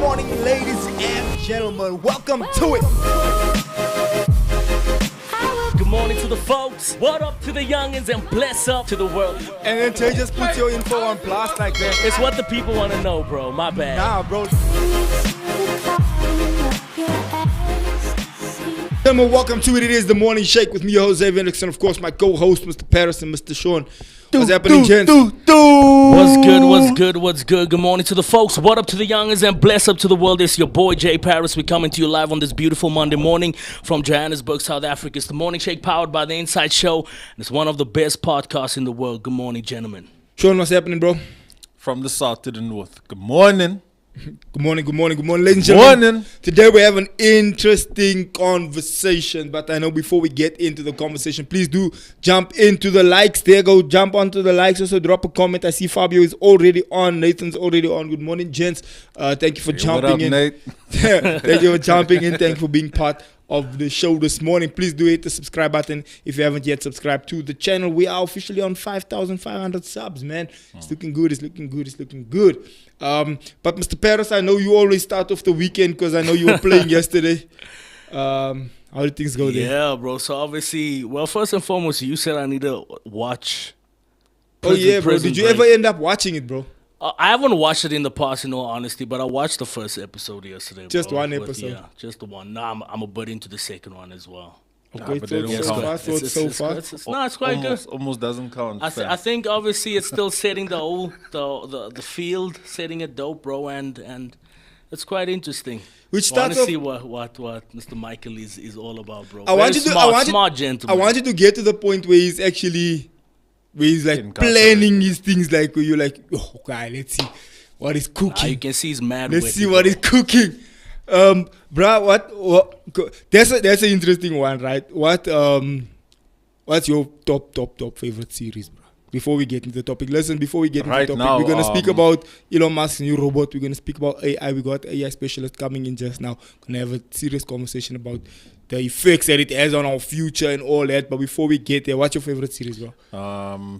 morning, ladies and gentlemen. Welcome to it. Good morning to the folks. What up to the youngins and bless up to the world. And then Tay just put your info on blast like that. It's what the people want to know, bro. My bad. Nah, bro. Gentlemen, welcome to it. It is the morning shake with me, Jose Venix, and of course my co-host, Mr. Paris and Mr. Sean. What's happening, gents? What's good? Good morning to the folks. What up to the youngins and bless up to the world. It's your boy Jay Paris. We're coming to you live on this beautiful Monday morning from Johannesburg, South Africa. It's the morning shake powered by the Inside Show. And it's one of the best podcasts in the world. Good morning, gentlemen. Sean, what's happening, bro? From the south to the north. Good morning. Good morning, ladies and gentlemen. Morning. Today we have an interesting conversation, but I know before we get into the conversation, please do jump into the likes. There go, jump onto the likes. Also drop a comment. I see Fabio is already on. Nathan's already on. Good morning, gents. Thank you for jumping what up, in. Nate? Thank you for jumping in. Thank you for being part of the show this morning. Please do hit the subscribe button if you haven't yet subscribed to the channel. We are officially on 5,500 subs, man. It's looking good. It's looking good. But Mr. Paris, I know you always start off the weekend because I know you were playing yesterday. How did things go there? Yeah, bro. So obviously, well, first and foremost, you said I need to watch. Bro. Did you ever end up watching it, bro? I haven't watched it in the past, in all honesty, but I watched the first episode yesterday. Just bro, one episode? Yeah, just the one. Now I'm a bit into the second one as well. Okay, but they don't count. so far. It's quite good. Almost doesn't count. I think obviously it's still setting the field, setting it dope, bro, and it's quite interesting. Which I want starts to off. see what Mr. Michael is all about, bro. I want you to. Smart gentleman. I want you to get to the point where he's like planning his things, like where you're like, oh, okay, let's see what is cooking. You can see he's mad. Let's with see it, what bro. is cooking. Bruh, what that's an interesting one, right? What's your top favorite series, bro? Before we get into the topic, before we get into the topic, now, we're gonna speak about Elon Musk's new robot. We're gonna speak about AI. We got AI specialist coming in just now. Gonna have a serious conversation about the effects that it has on our future and all that. But before we get there, what's your favorite series, bro?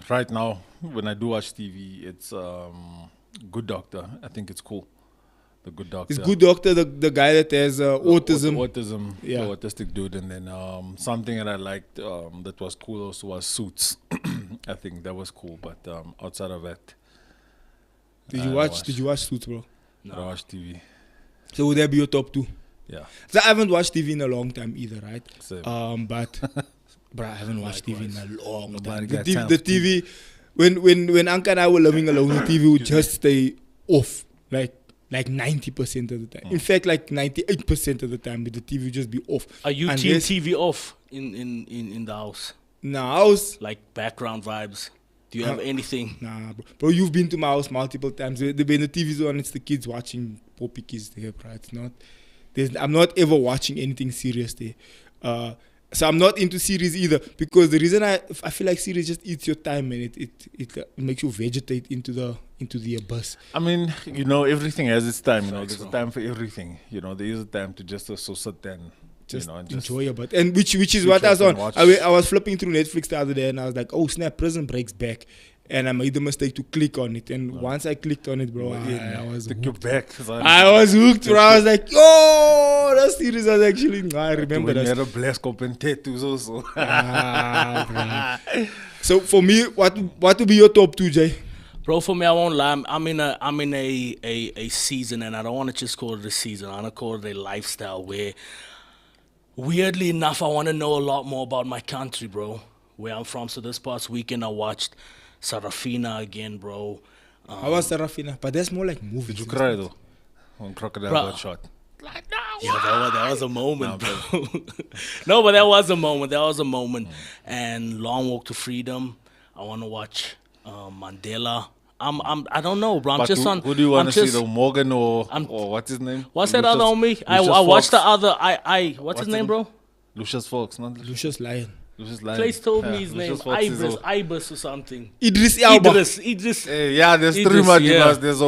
Right now, when I do watch TV, it's Good Doctor. I think it's cool. The Good Doctor. It's Good Doctor, the guy that has autism. Autism, Yeah. the autistic dude. And then something that I liked that was cool also was Suits. I think that was cool. But outside of that, Did you watch Suits, bro? I don't watch TV. So would that be your top two? Yeah. So I haven't watched TV in a long time either, right? Same. But bro, I haven't watched TV in a long time. Nobody got The time TV, when Anka and I were living alone, the TV would just stay off, like 90% of the time. In fact, like 98% of the time, the TV would just be off. Are you team TV off in the house? Nah, house. Like background vibes? Do you have anything? Nah, bro. You've been to my house multiple times. When the TV's on, it's the kids watching Poppy Kids there, bro. It's not. I'm not ever watching anything serious there. So I'm not into series either, because the reason I feel like series just eats your time, and it makes you vegetate into the abyss. I mean, everything has its time. There's a time for everything. There is a time to just sit and just and enjoy about, and which is what I was on. I was flipping through Netflix the other day, and I was like, oh snap, Prison Break's back. And I made the mistake to click on it. And once I clicked on it, bro, I was hooked. I was hooked, bro. I was like, oh, that series was actually... I remember that. You blessed open tattoos also. So for me, what would be your top two, Jay? Bro, for me, I won't lie. I'm in a season, and I don't want to just call it a season. I want to call it a lifestyle where, weirdly enough, I want to know a lot more about my country, bro, where I'm from. So this past weekend, I watched Sarafina again, bro. How was Sarafina? But that's more like movies. Did you cry though? When Crocodile got shot. Like, no, yeah, that was a moment, bro. No, but that was a moment. And Long Walk to Freedom. I want to watch Mandela. I don't know, bro. Who do you want to see though? Morgan or what's his name? What's that other on me? I watched the other. What's his name, bro? Lucius Fox, not Lucius Lyon. Place told me his name, Ibis or something. Idris Elba. Idris. Yeah, there's three Madibas. There's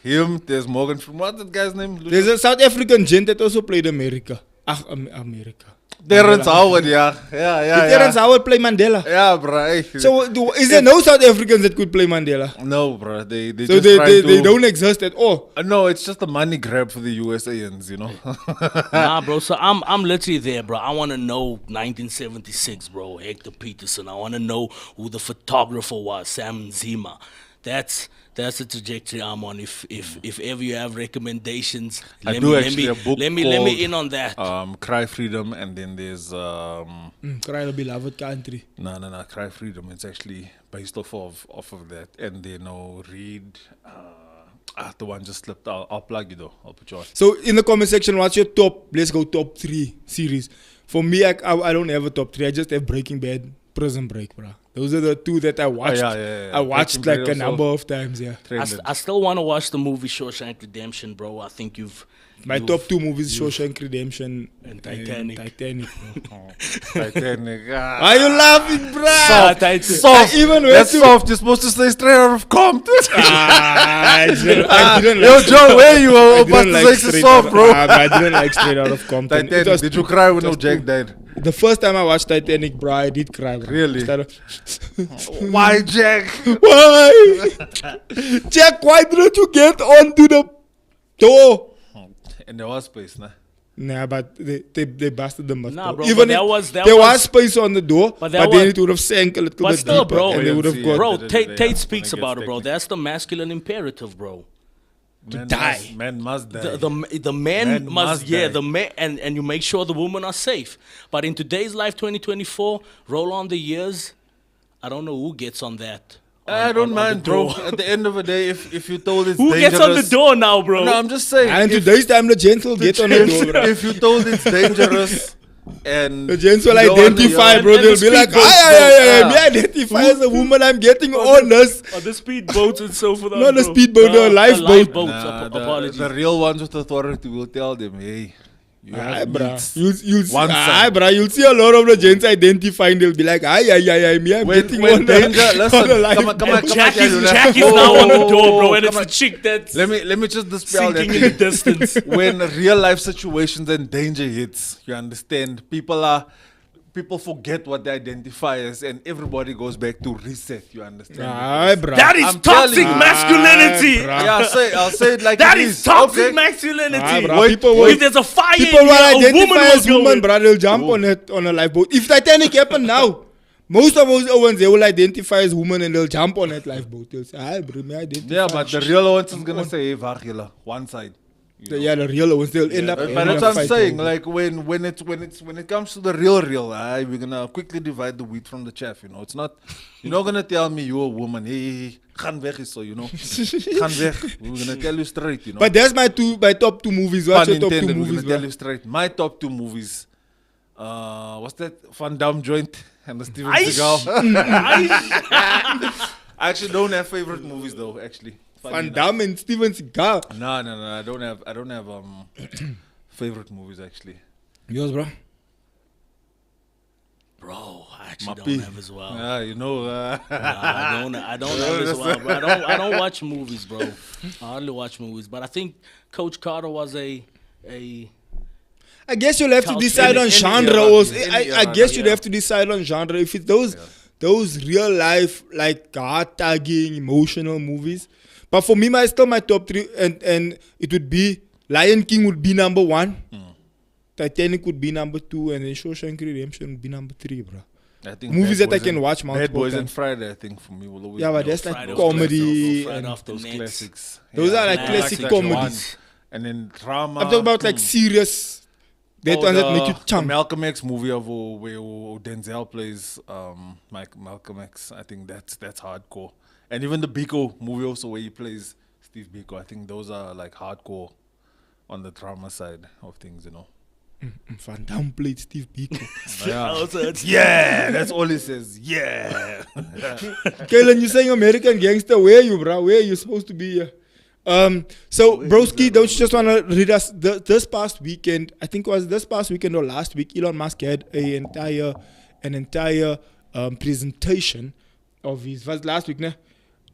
him. There's Morgan. What's that guy's name? There's a South African gent that also played America. America. Terrence Howard, yeah. Terrence Howard play Mandela. Yeah, bro. Hey. So is there no South Africans that could play Mandela? No, bro. They So just try they to. don't exist at all. No, it's just a money grab for the USAans, you know. Nah, bro. So I'm literally there, bro. I want to know 1976, bro. Hector Peterson. I want to know who the photographer was, Sam Zima. That's the trajectory I'm on. If ever you have recommendations, I let do me actually a book let me called, in on that. Cry Freedom, and then there's Cry the beloved country. no, Cry Freedom. It's actually based off of that, and then read. The one just slipped. I'll plug you though. I'll put you on. So in the comment section, what's your top? Let's go top 3 series. For me, I don't have a top 3. I just have Breaking Bad, Prison Break, bro. Those are the 2 that I watched. Yeah. I watched Breaking like Bad a also number of times. Yeah. trended. I still want to watch the movie Shawshank Redemption, bro. I think My top 2 movies: Shawshank Redemption and Titanic. Titanic, bro. Titanic. Why you laughing, bro? Soft. Even That's when soft. You're supposed to say straight out of Compton. I didn't Yo, like Joe, where you I were didn't about to like say straight soft, out- bro? I didn't like Straight Out of Compton. It Titanic. was- Did you cry when no just Jack too- died? The first time I watched Titanic, bro, I did cry. Bro. Really? Started- Why, Jack? Why? Jack, why didn't you get onto the door? And there was space, nah. Nah, but they busted the mouth. Nah, bro, Even but there if was- there was space on the door, But but, there then was- it would have sank a little But bit still, deeper, bro, and they would have Yeah. got Bro, They- Tate they- speaks when it about gets it, bro. technical. That's the masculine imperative, bro. Man die. Man must die. The man Man must must yeah, die. the man and you make sure the women are safe. But in today's life, 2024, roll on the years, I don't know who gets on that. I on don't the mind, bro. door. At the end of the day, if you told it's Who dangerous, gets on the door now, bro? No, I'm just saying. And if, today's time, the gents will get on the door, bro. if you told it's dangerous, and The gents will you don't want identify, to- bro. and They'll the be like, speedboats, I bro. me identify as a woman. I'm getting on this. On the speedboats and so forth. Not the bro. speedboat, the lifeboat. Nah, Apologies. the real ones with authority will tell them, hey, you Aye, have bruh. needs. You'll see, One aye, side. bruh. You'll see a lot of the gents identifying. They'll be like, me. I'm getting When on danger, the, listen, on the come on, lifeboat. come on, Jack tell you is, that. Jack is now on the door, bro, and come it's the chick that's Let me just dispel that. sinking in the distance. When real life situations and danger hits, you understand, people forget what they identify as, and everybody goes back to reset. You understand? Aye, bruh. That is I'm telling toxic you. masculinity. Aye, bruh. Yeah, I'll say it like That it is toxic masculinity. Aye, bruh. Wait, People wait. will, If there's a fire in people will here, a woman identify will as go women, in. bruh. They'll jump on a lifeboat. If Titanic happened now, most of those Owens, they will identify as women and they'll jump on that lifeboat. They'll say, aye, bro, me identify. Yeah, but the real ones is gonna say, hey, Vagila, one side. You know? Yeah, the real ones, they'll end up. But in that's a what I'm fight saying. over. Like when it comes to the real, we're gonna quickly divide the wheat from the chaff. You know, it's not. You're not gonna tell me you're a woman. Hey, gaan weg is so. You know, gaan weg. We're gonna tell you straight. You know. But that's my top 2 movies. What's Pun your top 2 intended, we're movies, gonna tell bruh? you straight. My top 2 movies. What's that? Van Damme joint and the Steven Aish. Seagal. Aish. I actually don't have favorite movies though. Actually, funny Van enough. Damme and Steven Seagal. No. I don't have favorite movies actually. Yours, bro. Bro, I actually Mappy. don't have as well. Yeah, you know. Nah, I don't have as well, bro. I don't watch movies, bro. I hardly watch movies, but I think Coach Carter was a I guess you'll have to Culture. decide on Any genre. era, Also. any I era, guess you'd yeah. have to decide on genre. If it's those real life, like heart tagging, emotional movies. But for me, still my top 3, and it would be Lion King would be number 1, Titanic would be number 2, and then Shawshank Redemption would be number 3, bro. I think Movies Bad that I Boys can and- watch Bad multiple Boys and times. Friday, I think for me will always. Yeah, but be that's those like Friday comedy. Friday and- after those next. classics. Those are like man, classic like comedies. ones. And then drama. I'm talking about like serious. That ones that make you the chump. Malcolm X movie of where Denzel plays Malcolm X. I think that's hardcore. And even the Biko movie also where he plays Steve Biko. I think those are like hardcore on the drama side of things, you know. Van Damme played Steve Biko. Yeah, that's all he says. Yeah. Kalen, you saying American gangster? Where are you, bro? Where are you supposed to be here? So, broski, don't you just want to read us this past weekend? I think it was this past weekend or last week. Elon Musk had an entire presentation of his last week, nah,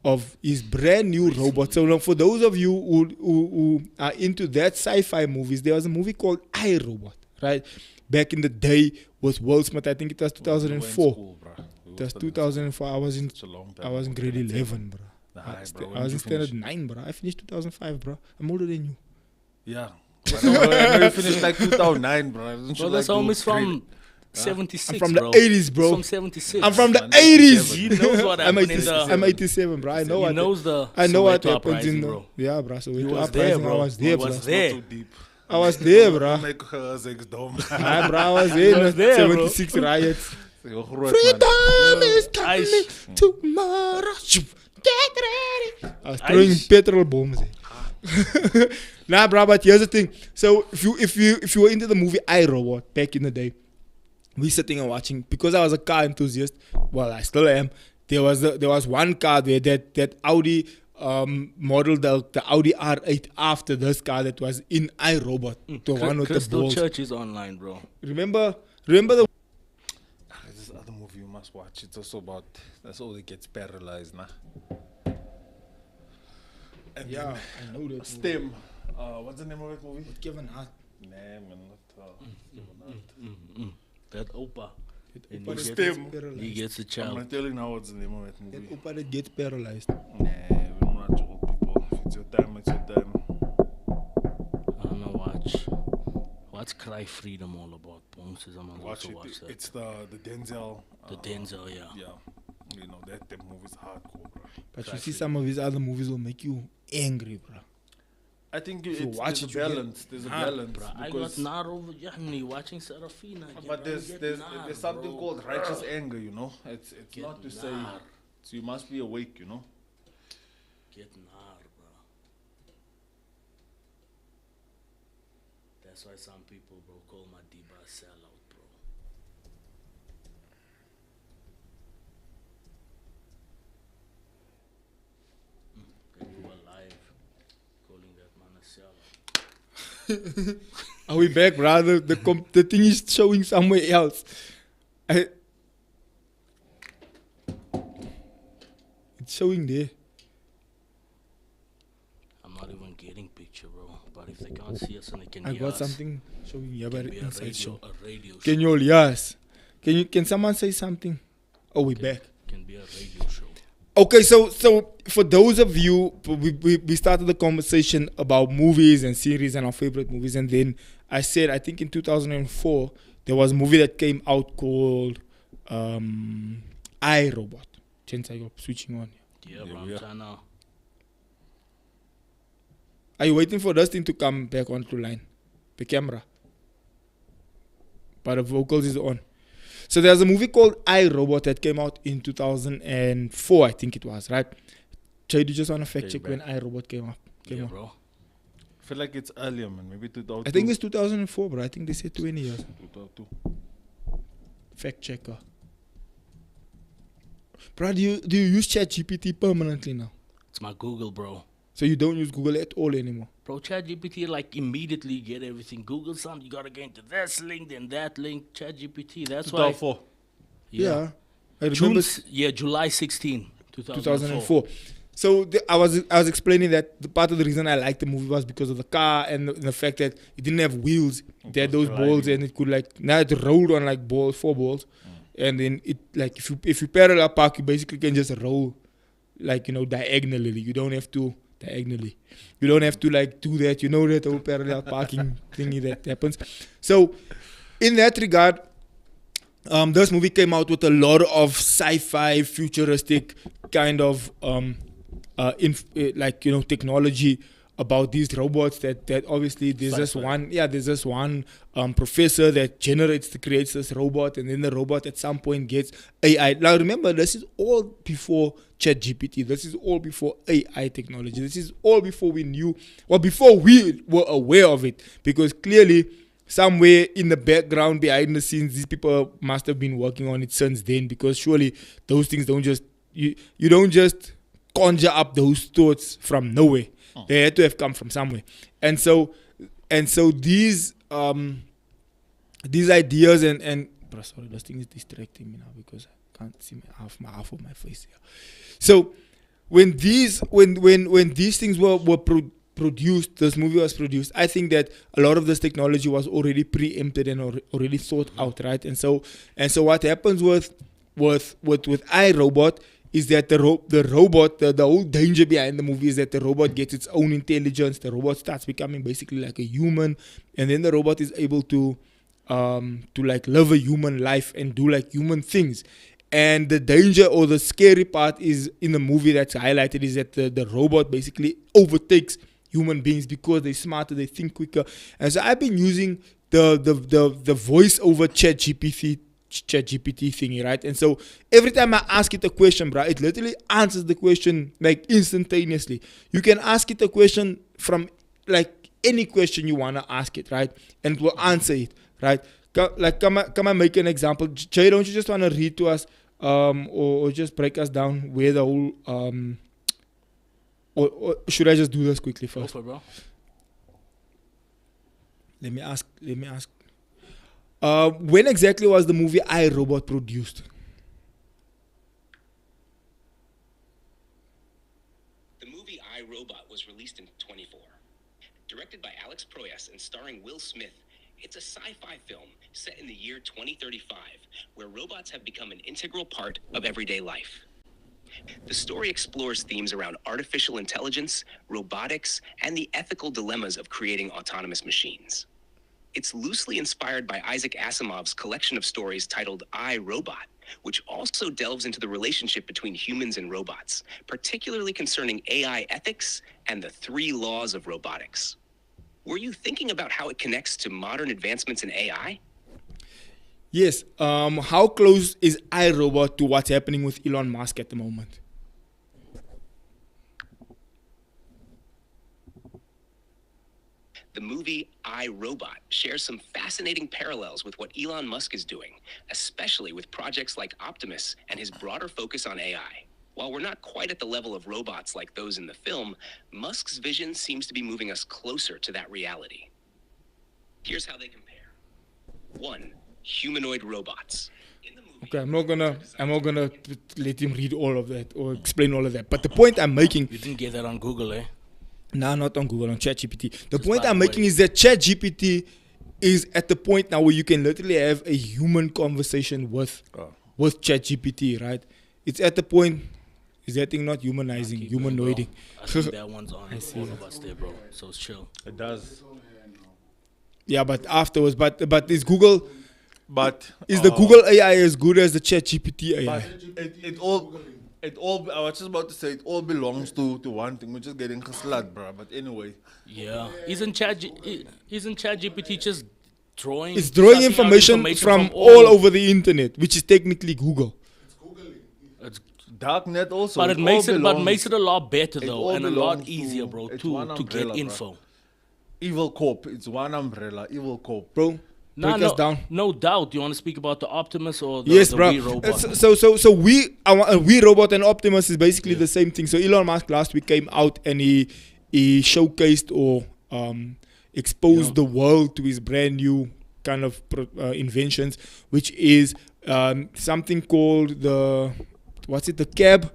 of his brand new robot. So, for those of you who are into that sci-fi movies, there was a movie called iRobot. right? Back in the day with Will Smith, I think it was 2004. It was 2004. I was in grade 11, bro. I was in standard 9, bro. I finished 2005, bro. I'm older than you. Yeah. But I know you finished like 2009, bro. Bro, that's almost from 76, I'm from bro. the 80s, bro. From 76. I'm from the 80s. He knows what happened in the... I'm 87, bro. I know He knows the I know what Soweto happens in uprising, the... bro. Yeah, bro. So You was there, bro. I was there, You bro. was there. Too deep. I was there, bro. Make her sex dumb. Hi, bro. I was there in was the there, bro. 76 riots. Freedom Freedom is coming Ice. tomorrow. Get ready. I was throwing petrol bombs. Nah, bro, but here's the thing. So if you were into the movie iRobot back in the day, we sitting and watching because I was a car enthusiast. Well, I still am. There was one car there that Audi modeled the Audi R8 after this car that was in iRobot. The one with the Crystal balls. Church is online, bro. Remember the This other movie you must watch. It's also about that's all that gets paralyzed, nah. And yeah, then I know that. STEM. What's the name of that movie? With Kevin Hart. Nah, man, not Kevin Hart. That Opa. And Opa he that gets- gets STEM. paralyzed. He gets a I'm child. not telling now what's the name of that That movie. Opa that gets paralyzed. Nah, we're not old people. If it's your time, it's your time. I don't know, what's Cry Freedom all about? Bones says I'm Watch also it. watch that. It's the Denzel. The Denzel, yeah. Yeah. You know, that movie's hardcore, bro. But you see, some of his other movies will make you angry, bro. I think If you it's, watch there's it, a you get balance. There's a hard, balance. Bro, I got Because, nar over Yahni watching Serafina. again, but bro. there's Get there's nar, there's something bro. called righteous anger, you know. It's Get not to say. nar. So you must be awake, you know. Get nar, bro. That's why some people, bro, call my Diba a sellout, bro. Then you were live calling that man a sellout. Are we back, brother? The thing is showing somewhere else. It's showing there. I'm not even getting picture, bro. But if they can't see us and they can I hear got us, something showing here, but can be a inside radio, show. a radio show. Can you all yes? Can someone say something? Oh, we back. Can be a radio show. Okay, so for those of you, we started the conversation about movies and series and our favorite movies, and then I said I think in 2004 there was a movie that came out called iRobot. Gents, are you switching on? Yeah, Yeah, bro. we I'm are. trying to. Are you waiting for this thing to come back onto line? The camera. But the vocals is on. So there's a movie called iRobot that came out in 2004, I think it was, right? Jay, do you just want to fact Okay, check when iRobot came out? Yeah, bro. I feel like it's earlier, man. Maybe 2002. I think it's 2004, bro. I think they said 20 years. 2002. Fact checker. Bro, do you use ChatGPT permanently now? It's my Google, bro. So you don't use Google at all anymore? Bro, ChatGPT, like, immediately get everything. Google something, you gotta go into this link, then that link. ChatGPT, that's why. 2004. Yeah. I remember July 16, 2004. 2004. So I was explaining that the part of the reason I liked the movie was because of the car and the fact that it didn't have wheels. It had those balls and it could now it rolled on like balls, 4 balls. And then it like if you parallel park, you basically can just roll like, diagonally. You don't have to diagonally. You don't have to like do that. You know that whole parallel parking thingy that happens. So in that regard, this movie came out with a lot of sci-fi, futuristic kind of technology about these robots that obviously there's this one professor that creates this robot, and then the robot at some point gets AI. Now remember, this is all before ChatGPT. This is all before AI technology. This is all before before we were aware of it, because clearly somewhere in the background, behind the scenes, these people must have been working on it since then, because surely those things don't just you don't just conjure up those thoughts from nowhere. They had to have come from somewhere. And so these ideas and bro, sorry, this thing is distracting me now because I can't see half of my face here. So when these things were this movie was produced, I think that a lot of this technology was already preempted and already thought out, right? And so what happens with iRobot is that the robot, the whole danger behind the movie is that the robot gets its own intelligence. The robot starts becoming basically like a human, and then the robot is able to like live a human life and do like human things. And the danger or the scary part is in the movie that's highlighted is that the robot basically overtakes human beings because they're smarter, they think quicker. And so I've been using the voice over ChatGPT thingy, right? And so every time I ask it a question, bro, it literally answers the question like instantaneously. You can ask it a question from like any question you want to ask it, right? And it will answer it, right? Come I make an example? Jay, don't you just want to read to us or just break us down where the whole or should I just do this quickly first? Go for it, bro. Let me ask. When exactly was the movie iRobot produced? The movie iRobot was released in 24. Directed by Alex Proyas and starring Will Smith, it's a sci-fi film set in the year 2035, where robots have become an integral part of everyday life. The story explores themes around artificial intelligence, robotics, and the ethical dilemmas of creating autonomous machines. It's loosely inspired by Isaac Asimov's collection of stories titled I, Robot, which also delves into the relationship between humans and robots, particularly concerning AI ethics and the 3 laws of robotics. Were you thinking about how it connects to modern advancements in AI? Yes. How close is iRobot to what's happening with Elon Musk at the moment? The movie I, Robot shares some fascinating parallels with what Elon Musk is doing, especially with projects like Optimus and his broader focus on AI. While we're not quite at the level of robots like those in the film, Musk's vision seems to be moving us closer to that reality. Here's how they compare. 1. Humanoid robots. Okay, I'm not gonna let him read all of that or explain all of that. But the point I'm making, You didn't get that on Google, eh? nah, not on Google, on ChatGPT. The Just point by I'm the making way. is that ChatGPT is at the point now where you can literally have a human conversation with ChatGPT, right? It's at the point. Is that thing not humanizing, Keep going, bro. humanoiding? I think that one's on all of us there, bro. So it's chill. It does. Yeah, but afterwards, but is Google, But is the Google AI as good as the ChatGPT AI? but it all I was just about to say it all belongs to one thing. We're just getting geslat, bro. But anyway, Yeah. Isn't ChatGPT just drawing? It's drawing sucking out information from all over the internet, which is technically Google. It's, darknet also. but it makes all it belongs- a lot better it though, all and a lot belongs easier, to- bro, it's to one get umbrella, bro. info. Evil Corp. It's one umbrella. Evil Corp. Bro, break us down. No doubt. Do you want to speak about the Optimus or the, Yes, the bro. Wii robot? So we robot and Optimus is basically the same thing. So Elon Musk last week came out and he showcased or exposed the world to his brand new kind of inventions, which is something called the cab.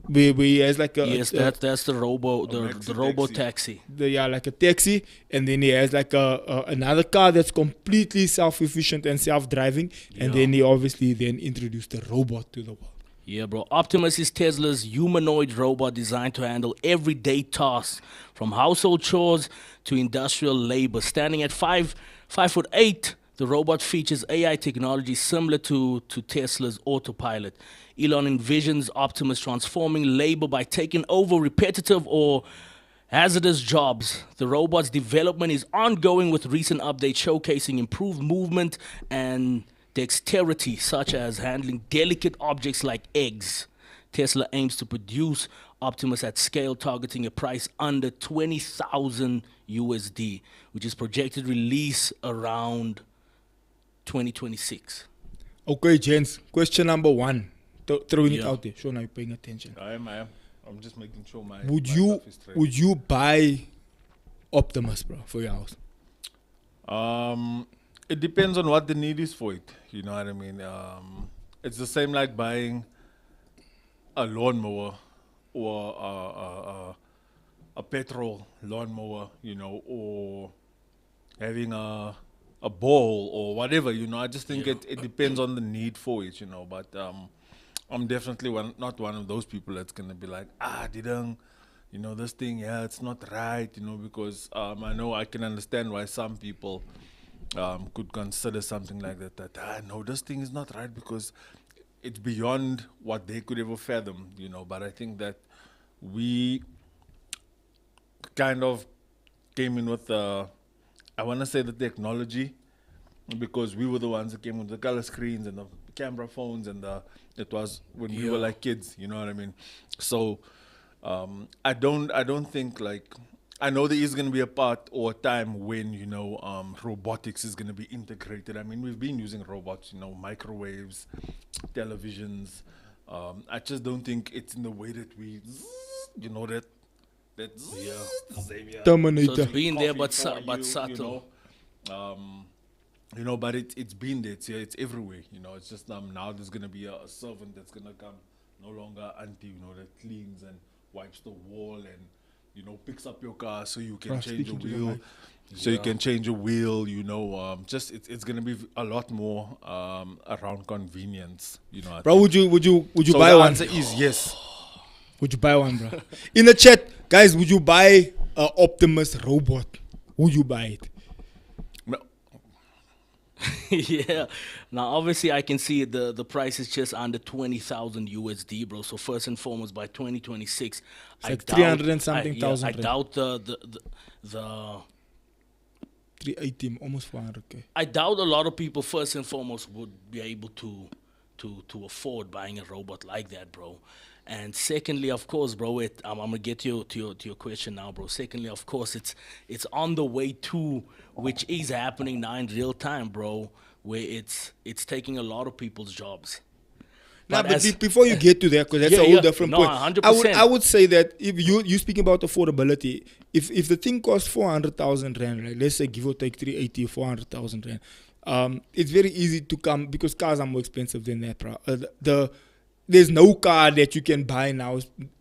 Where he has like a Yes, that's the maxi robo taxi. taxi. like a taxi, and then he has like another car that's completely self-efficient and self-driving, and then he obviously then introduced the robot to the world. Yeah, bro. Optimus is Tesla's humanoid robot designed to handle everyday tasks, from household chores to industrial labor. Standing at 5'8", the robot features AI technology similar to Tesla's autopilot. Elon envisions Optimus transforming labor by taking over repetitive or hazardous jobs. The robot's development is ongoing with recent updates showcasing improved movement and dexterity, such as handling delicate objects like eggs. Tesla aims to produce Optimus at scale, targeting a price under 20,000 USD, which is projected release around 2026. Okay, gents. Question number 1. Throwing it Yeah. out there. Sure, now you're paying attention. I am. I'm just making sure my. Would my you stuff is straight. would you buy Optimus, bro, for your house? It depends on what the need is for it. You know what I mean? It's the same like buying a lawnmower or a petrol lawnmower, you know, or having a ball or whatever, you know. I just think it depends on the need for it, you know. But I'm definitely not one of those people that's gonna be like, didn't, you know, this thing, yeah, it's not right, you know, because I know I can understand why some people could consider something like that, no, this thing is not right because it's beyond what they could ever fathom, you know. But I think that we kind of came in with I want to say the technology, because we were the ones that came with the color screens and the camera phones, and it was when we were like kids, you know what I mean? So I don't think, like, I know there is going to be a part or a time when, you know, robotics is going to be integrated. I mean, we've been using robots, you know, microwaves, televisions. I just don't think it's in the way that we, you know, that Terminator. So it's been there, but coffee for but you, subtle. You know, but it's been there. It's everywhere. You know, it's just now there's gonna be a servant that's gonna come, no longer auntie, you know, that cleans and wipes the wall and, you know, picks up your car so you can change the speaking to the wheel. mic. So you can change a wheel, you know. Just it's gonna be a lot more around convenience, you know. I Bro, think. would you So buy the one? answer is yes. Would you buy one, bro? In the chat, guys, would you buy a Optimus robot? Would you buy it? No, Yeah. Now, obviously, I can see the price is just under 20,000 USD, bro. So first and foremost, by 2026, It's like 300 and something thousand I rand. doubt the 380, almost 400k. I doubt a lot of people first and foremost would be able to afford buying a robot like that, bro. And secondly, of course, bro, I'm gonna get to your question now, bro. Secondly, of course, it's on the way to, which is happening now in real time, bro, where it's taking a lot of people's jobs. Nah, but as- before you get to that, because that's Yeah, a whole yeah. different No, point. 100%. I would say that if you speaking about affordability, if the thing costs 400,000 rand, right, let's say give or take 380 or 400,000 rand, it's very easy to come because cars are more expensive than that, bro. There's no car that you can buy now,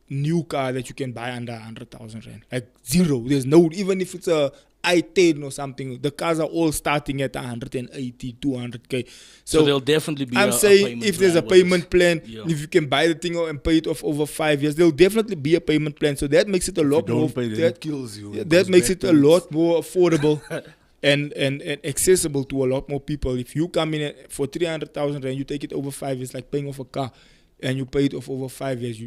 new car that you can buy under 100,000 rand, like zero. There's no, even if it's a i10 or something, the cars are all starting at 180, 200k. So there'll definitely be. I'm a saying payment if there's a plan with payment this. plan, Yeah. if you can buy the thing and pay it off over 5 years, there'll definitely be a payment plan. So that makes it a lot more. it kills you. Yeah, It that goes makes back it to a lot more affordable and accessible to a lot more people. If you come in for 300,000 rand, you take it over 5 years, like paying off a car, and you pay it off over 5 years,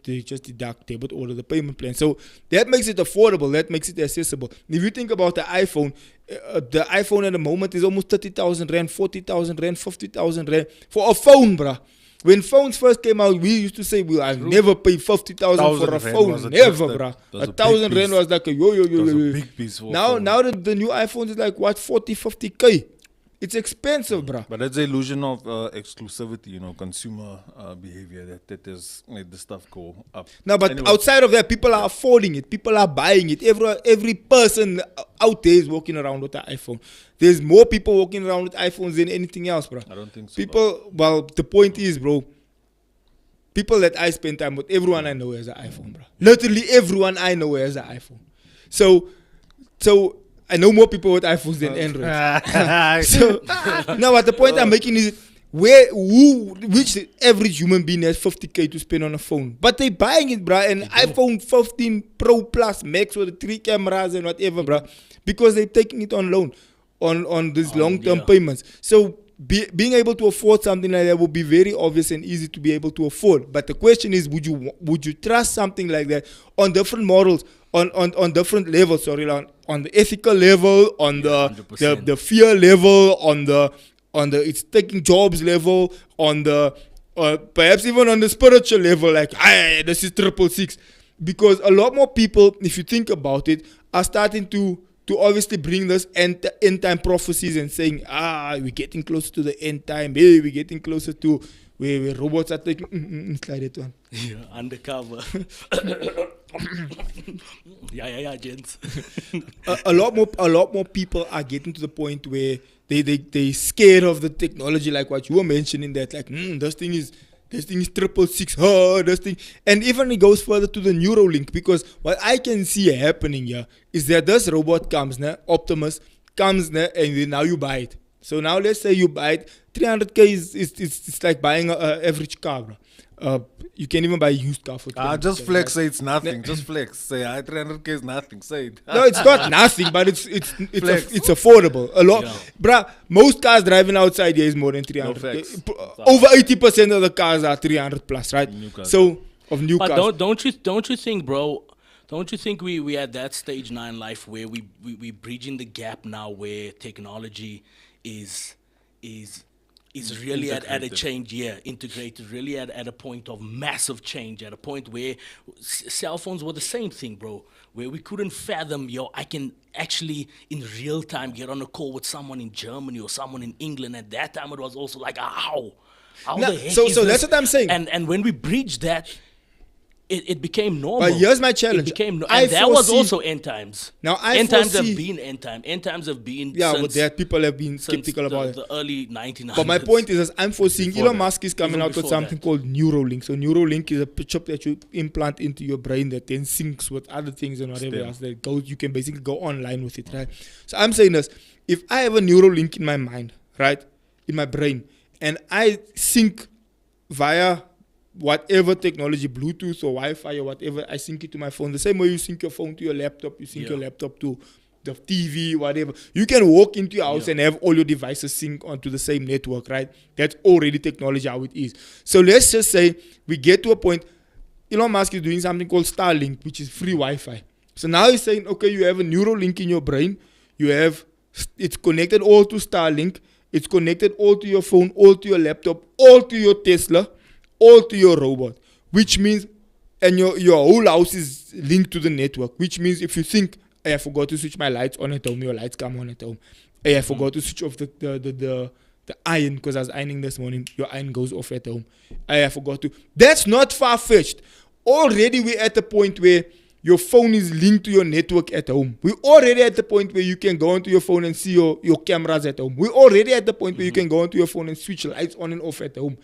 they just deduct debit order the payment plan. So that makes it affordable. That makes it accessible. If you think about the iPhone at the moment is almost 30,000 rand, 40,000 rand, 50,000 rand for a phone, bruh. When phones first came out, we used to say, "Well, I'll never pay 50,000 for a 1,000 rand phone, was a never, gift, bruh. that was a big 1,000 rand piece. was like a yo. It was a big piece for a Now phone. the new iPhones is like what 40, 50k. It's expensive, bruh. But that's the illusion of exclusivity, you know, consumer behavior that has made the stuff go up. No, but Anyway, outside of that, people are affording it. People are buying it. Every person out there is walking around with an iPhone. There's more people walking around with iPhones than anything else, bro. I don't think so. People, well, the point is, bro, people that I spend time with, everyone I know has an iPhone, bro. Literally everyone I know has an iPhone. So I know more people with iPhones than Androids. So, no, but the point I'm making is which average human being has 50k to spend on a phone? But they buying it, bruh, an iPhone 15 Pro Plus Max with 3 cameras and whatever, bruh, because they're taking it on loan, on these long-term payments. So being able to afford something like that would be very obvious and easy to be able to afford. But the question is, would you trust something like that on different models? On different levels, sorry, on the ethical level, on the fear level, on the it's taking jobs level, on the perhaps even on the spiritual level, like this is 666, because a lot more people, if you think about it, are starting to obviously bring this end time prophecies and saying, we're getting closer to the end time, hey, we're getting closer to where robots are taking slide it one. Yeah, undercover. yeah, gents. a lot more people are getting to the point where they scared of the technology, like what you were mentioning, that like this thing is this thing is 666, oh, this thing. And even it goes further to the Neuralink, because what I can see happening here is that this robot comes, Optimus comes, and then now you buy it. So now let's say you buy it, 300K it's like buying an average car, bro. You can even buy a used car for 300K. Just flex, right? say it's nothing. Just flex. Say 300K is nothing. Say it. No, it's not nothing, but it's affordable. A lot, bruh. Most cars driving outside here is more than 300. Over 80% of the cars are 300 plus, right? So of new cars. But don't you think, bro? Don't you think we at that stage now in life where we bridging the gap now, where technology is really at a change, integrated, really at a point of massive change, at a point where cell phones were the same thing, bro, where we couldn't fathom, I can actually in real time get on a call with someone in Germany or someone in England. At that time, it was also like, how the heck so is that's this? what I'm saying. And when we bridged that, it became normal. But here's my challenge. It became and that was also end times. Now end times have been end time. End times have been but that people have been skeptical about it. The early 1900s. But my point is, I'm foreseeing Before Elon Musk is coming out with something called Neuralink. So Neuralink is a chip that you implant into your brain that then syncs with other things and whatever else that goes. You can basically go online with it, right? So I'm saying this: if I have a Neuralink in my mind, right, in my brain, and I sync via whatever technology, Bluetooth or Wi-Fi or whatever, I sync it to my phone. The same way you sync your phone to your laptop, you sync your laptop to the TV, whatever. You can walk into your house and have all your devices sync onto the same network, right? That's already technology how it is. So let's just say we get to a point, Elon Musk is doing something called Starlink, which is free Wi-Fi. So now he's saying, okay, you have a neural link in your brain. It's connected all to Starlink. It's connected all to your phone, all to your laptop, all to your Tesla, all to your robot, which means, and your whole house is linked to the network, which means if you think, hey, I forgot to switch my lights on at home, your lights come on at home. Hey, I forgot to switch off the iron because I was ironing this morning, your iron goes off at home. Hey, I forgot to. That's not far-fetched. Already we're at the point where your phone is linked to your network at home. We're already at the point where you can go onto your phone and see your cameras at home. We're already at the point where you can go onto your phone and switch lights on and off at home.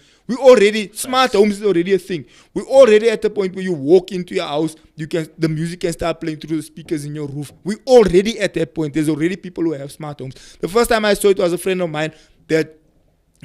Smart homes is already a thing. We're already at the point where you walk into your house, the music can start playing through the speakers in your roof. We're already at that point. There's already people who have smart homes. The first time I saw it was a friend of mine that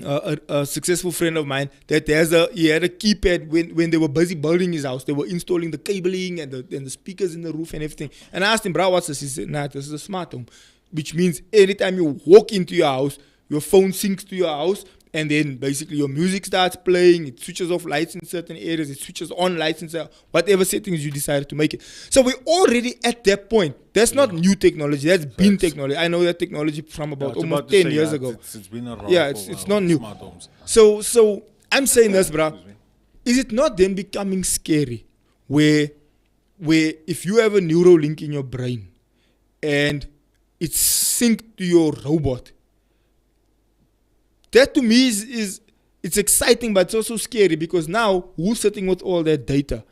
a successful friend of mine that he had a keypad when they were busy building his house. They were installing the cabling and the speakers in the roof and everything. And I asked him, bro, what's this? He said, nah, this is a smart home. Which means anytime you walk into your house, your phone syncs to your house, and then basically your music starts playing. It switches off lights in certain areas. It switches on lights in whatever settings you decided to make it. So we're already at that point. That's not new technology. That's been technology. I know that technology from about almost 10 years ago. It's been around. Yeah, it's not new. So I'm saying this, bro. Is it not then becoming scary where if you have a neural link in your brain and it's synced to your robot, that to me is it's exciting, but it's also scary because now who's sitting with all that data?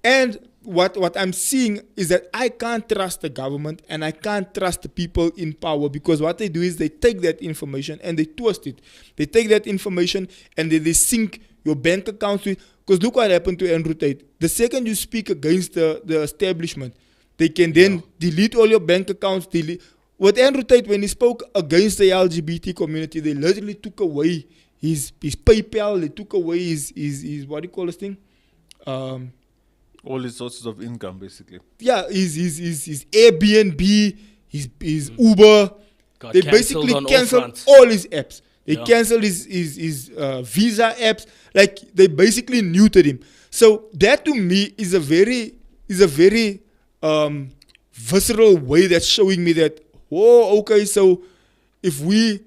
And what I'm seeing is that I can't trust the government and I can't trust the people in power, because what they do is they take that information and they twist it. They take that information and they sync your bank accounts to it. Because look what happened to Andrew Tate. The second you speak against the establishment, they can then delete all your bank accounts, With Andrew Tate, when he spoke against the LGBT community, they literally took away his PayPal, they took away his what do you call this thing? All his sources of income, basically. Yeah, his Airbnb, his Uber. They basically canceled all his apps. They canceled his Visa apps. Like, they basically neutered him. So that to me is a very visceral way that's showing me that, whoa, okay, so if we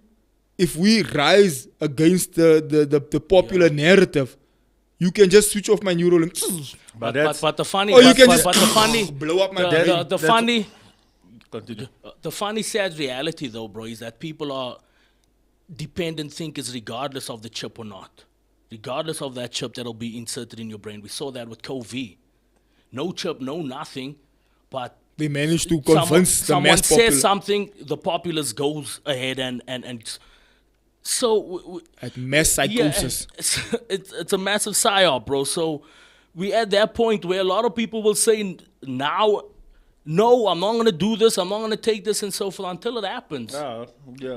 rise against the popular narrative, you can just switch off my neural link. But the funny, blow up my Continue. The funny sad reality though, bro, is that people are dependent thinkers regardless of the chip or not. Regardless of that chip that'll be inserted in your brain. We saw that with COVID. No chip, no nothing, but they managed to convince someone says something, the populace goes ahead and So Like mass psychosis. yeah, it's a massive psyop, bro. So we at that point where a lot of people will say now, no, I'm not gonna do this. I'm not gonna take this and so forth until it happens. Yeah,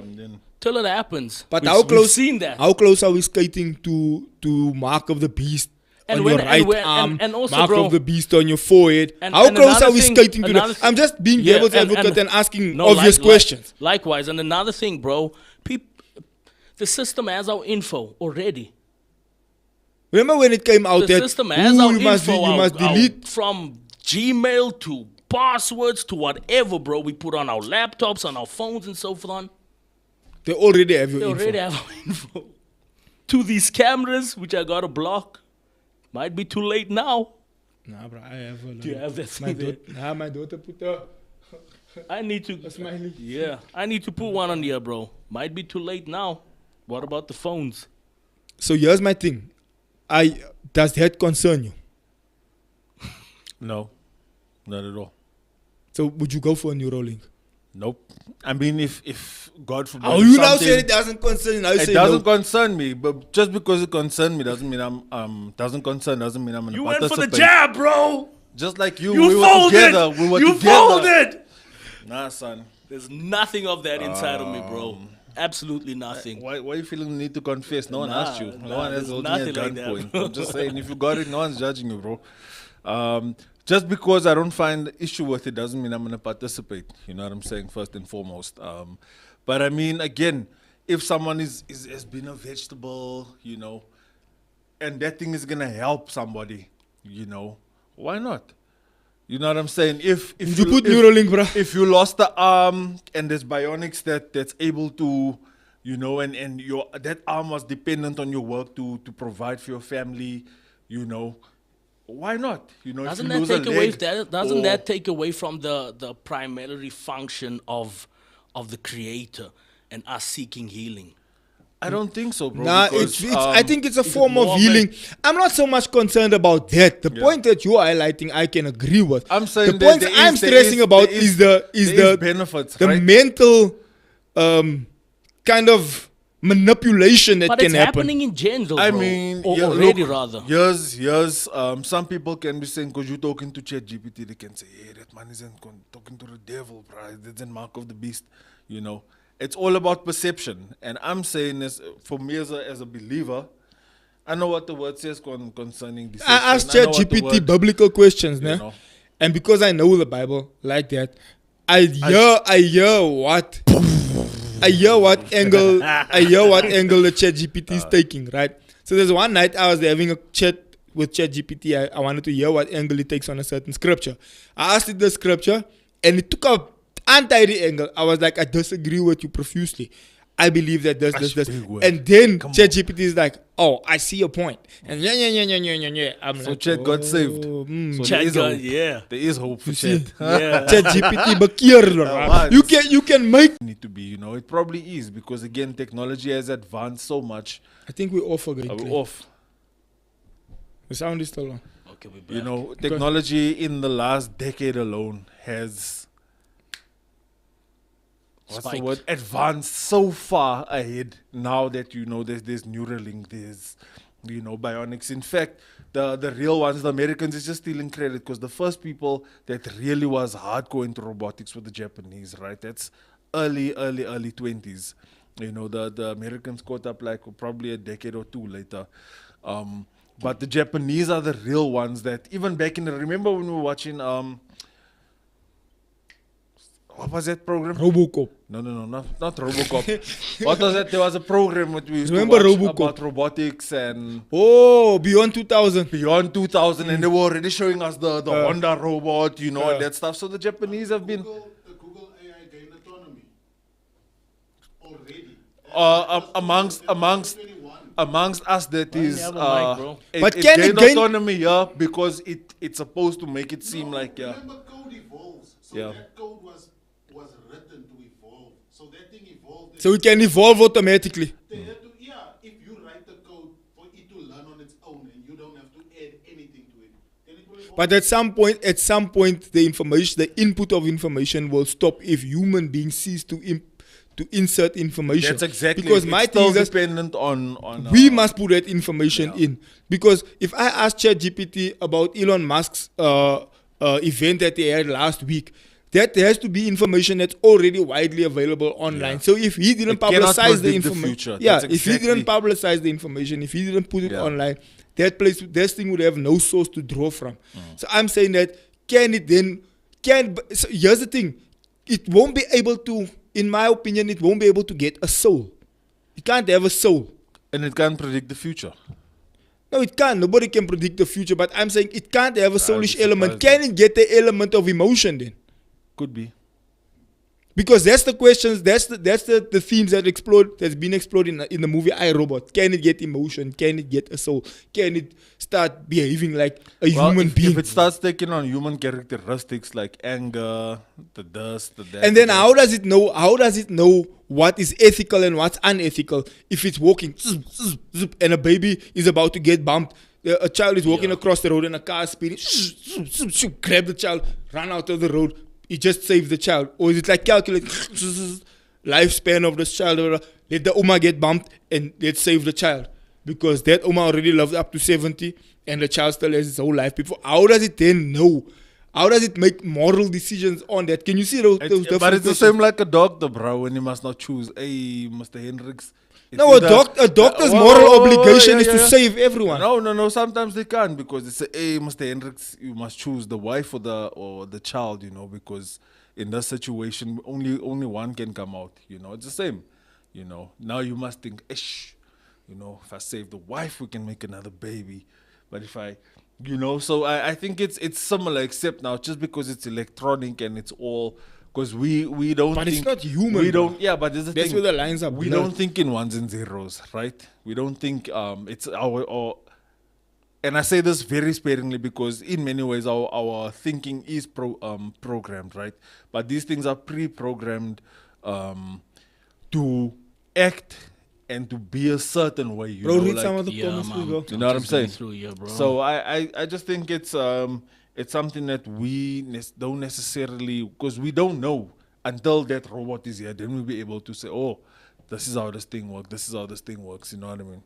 then. Till it happens. But We've seen that. How close are we skating to Mark of the Beast And on when- your and right when- arm, and also, Mark bro, of the Beast on your forehead? and- How and close another are we thing- skating to another that? I'm just being Yeah, devil's and- advocate and asking No, obvious questions. Likewise, and another thing, bro, the system has our info already. Remember when it came out The that system has our you must, info. you must our- delete? from Gmail to passwords to whatever, bro. We put on our laptops, on our phones, and so forth. They already have your They info. already have our info. To these cameras, which I gotta block, might be too late now. Nah, bro, I have a Do you have that my thing there? my daughter put a I need to. smiley. Yeah, I need to put one on here, bro. Might be too late now. What about the phones? So here's my thing. Does that concern you? No, not at all. So would you go for a Neuralink? Nope. I mean, if God forbid, Oh, you now something- say it doesn't concern you. Now you it say doesn't no. concern me, but just because it concerns me doesn't mean doesn't mean I'm gonna You went for the participate. jab, bro. Just like you, You we were folded. together. We were You together. folded. Nah, son. There's nothing of that inside of me, bro. Absolutely nothing. Why are you feeling the need to confess? No one Nah, asked you. No nah, one has there's holding you at nothing like that, gunpoint. bro. I'm just saying, if you got it, no one's judging you, bro. Just because I don't find the issue with it doesn't mean I'm going to participate. You know what I'm saying, first and foremost. But I mean, again, if someone has been a vegetable, you know, and that thing is going to help somebody, you know, why not? You know what I'm saying? If Would you put Neuralink, bro? if you lost the arm and there's bionics that's able to, you know, and your that arm was dependent on your work to provide for your family, you know, why not? You know, Doesn't if that you lose a take away? leg, Doesn't or- that take away from the primary function of the creator and us seeking healing? I don't think so, bro. Nah, because, I think it's a form more of of healing. I'm not so much concerned about that. The Yeah. point that you are highlighting, I can agree with. I'm saying the that point there I'm is- there stressing is- about there is the there is benefits, the right? mental kind of manipulation that But can it's happen. happening in general, I bro. mean, Or yeah, already look, rather. Yes. Some people can be saying, because you're talking to ChatGPT, they can say, hey, that man isn't talking to the devil, bro. That's a mark of the beast. You know, it's all about perception. And I'm saying this, for me as a believer, I know what the word says concerning deception. I asked know what the ChatGPT word- biblical questions, you né? know. And because I know the Bible like that, I hear what angle the ChatGPT is taking, right? So there's one night I was having a chat with ChatGPT. I wanted to hear what angle it takes on a certain scripture. I asked it the scripture, and it took a anti angle. I was like, I disagree with you profusely. I believe that this. That's big word. And then Come on. ChatGPT is like, oh, I see your point. And yeah. I'm So like, Chat got saved. mm. So Chat there is got- hope. yeah. There is hope for see? Chat. Yeah. ChatGPT bekeer, what? you can make. Need to be, you know, it probably is, because again, technology has advanced so much. I think we're off again. We're Clay. off. The sound is still on. Okay, we back. You know, technology in the last decade alone has, what's Spiked. the word? Advanced so far ahead. Now that, you know, there's Neuralink, there's, you know, bionics. In fact, the real ones, the Americans, is just stealing credit, because the first people that really was hardcore into robotics were the Japanese, right? That's early 20s. You know, the Americans caught up like probably a decade or two later. But the Japanese are the real ones that, even back in the, remember when we were watching, what was that program? Robocop. No, not Robocop. What was that? There was a program that we used Remember to watch Robocop? about robotics and Oh, Beyond 2000. beyond 2000, and they were already showing us the Honda robot, you know, and that stuff. So the Japanese have been The Google AI gained autonomy already. amongst us. That Why you is, have a mic, bro? it, But it can it gained gain- autonomy, yeah, because it's supposed to make it seem like, yeah. Remember, code evolves. So Yeah. that code was written to evolve. So that thing evolved. So it can evolve automatically. They had to, if you write the code for it to learn on its own and you don't have to add anything to it, then it will evolve. But at some point, the input of information will stop if human beings cease to insert information. That's exactly because it's my still thing is dependent on we must put that information Yeah. in, because if I ask ChatGPT about Elon Musk's event that they had last week, that has to be information that's already widely available online. Yeah. So if he didn't It cannot publicize the predict the information, future. yeah, That's if he exactly- didn't publicize the information, if he didn't put it Yeah. online, that thing would have no source to draw from. Mm. So I'm saying that so here's the thing, it won't be able to, in my opinion, it won't be able to get a soul. It can't have a soul. and it can't predict the future. No, it can't. Nobody can predict the future, but I'm saying it can't have a soulish element. surprised. Can it get the element of emotion then? Could be. Because that's the questions, that's the themes that's been explored in the movie I, Robot. Can it get emotion? Can it get a soul? Can it start behaving like a human being? If it starts taking on human characteristics like anger, the dust, the that, And then the how does it know? How does it know what is ethical and what's unethical? If it's walking zzz, zzz, zzz, and a baby is about to get bumped, a child is walking across the road and a car is speeding, zzz, zzz, zzz, zzz, grab the child, run out of the road. It just saves the child, or is it like calculate lifespan of this child? Or let the Uma get bumped and let's save the child, because that Uma already lives up to 70 and the child still has his whole life before. How does it then know? How does it make moral decisions on that? Can you see those but different it's the questions? same like a doctor, bro, when you must not choose. Hey, Mr. Hendricks. it's No, a either- doctor's Whoa, moral whoa, whoa, whoa, obligation yeah, is to yeah. save everyone. No. Sometimes they can't because they say, "Hey, Mr. Hendricks, you must choose the wife or the child," because in that situation, only one can come out. It's the same. Now you must think, "Ish, if I save the wife, we can make another baby." But if so I think it's similar, except now just because it's electronic and it's all. Because we don't But it's think not human, We bro. don't. Yeah, but there's the That's thing. where the lines are We blurred. don't think in ones and zeros, right? We don't think it's our. And I say this very sparingly because in many ways our thinking is programmed, right? But these things are pre-programmed to act and to be a certain way. You Bro, know, read like, some of the Yeah, comments, please, man. bro. You know what I'm Just going saying? through here, bro. So I just think it's something that we don't necessarily, because we don't know until that robot is here. Then we'll be able to say, oh, this is how this thing works. This is how this thing works. You know what I mean?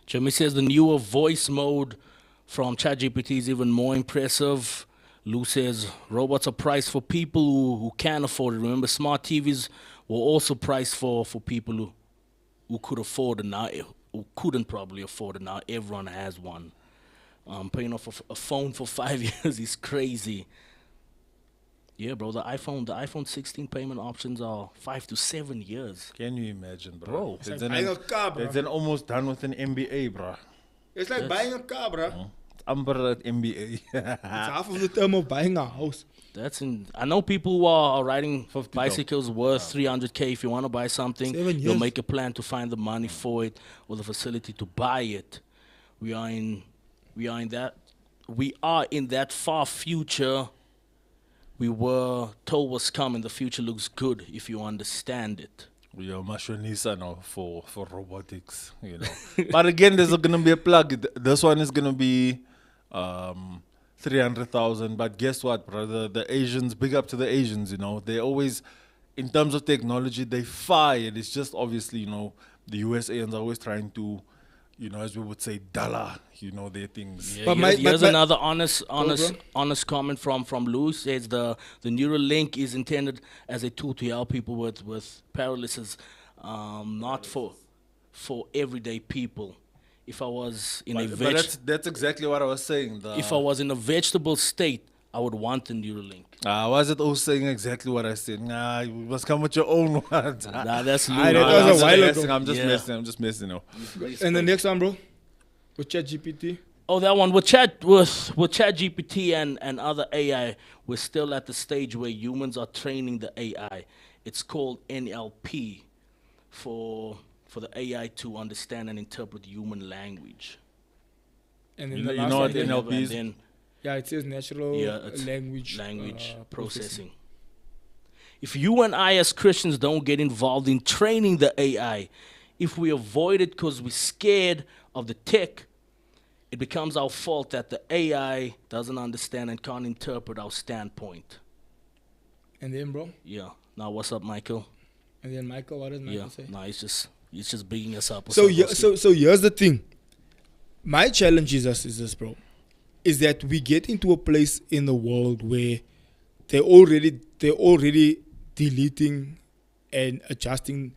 Jimmy says the newer voice mode from ChatGPT is even more impressive. Lou says robots are priced for people who can afford it. Remember, smart TVs were also priced for people who could afford it now, who couldn't probably afford it now. Everyone has one. Paying off a phone for 5 years is crazy. Yeah, bro, the iPhone 16 payment options are 5 to 7 years. Can you imagine, bro? Bro. It's like buying a car, bro. It's almost done with an MBA, bro. It's like buying a car, bro. It's amber at MBA. It's half of the term of buying a house. I know people who are riding 50,000. bicycles worth 300K. If you want to buy something, 7 you'll years. make a plan to find the money for it or the facility to buy it. We are in that far future. We were told what's coming. The future looks good if you understand it. We are mashonisa now for robotics, But again, there's going to be a plug. This one is going to be 300,000. But guess what, brother? The Asians, big up to the Asians, They always, in terms of technology, they fired. It's just obviously, the USAans are always trying to, as we would say, dollar, their things. Yeah, But here's my- another honest bro. comment from Lou. Says the Neuralink is intended as a tool to help people with paralysis, not for everyday people. If I was in a But that's exactly what I was saying. if I was in a vegetable state, I would want a Neuralink. Was it all saying exactly what I said? Nah, you must come with your own words. Nah, that's Lou. Aye, that Nah, was a while messing, ago. I'm just Yeah. messing. I'm just messing. And the next one, bro, with ChatGPT. Oh, that one with ChatGPT and other AI, we're still at the stage where humans are training the AI. It's called NLP for the AI to understand and interpret human language. And then You the know last what one, NLP And is? then yeah, it says natural it's language processing. If you and I as Christians don't get involved in training the AI, if we avoid it because we're scared of the tech, it becomes our fault that the AI doesn't understand and can't interpret our standpoint. And then, bro, Yeah. Now, what's up, Michael? And then Michael, what does Michael Yeah, say? no, he's just bigging us up. So here's the thing. My challenge is this, bro, is that we get into a place in the world where they're already deleting and adjusting.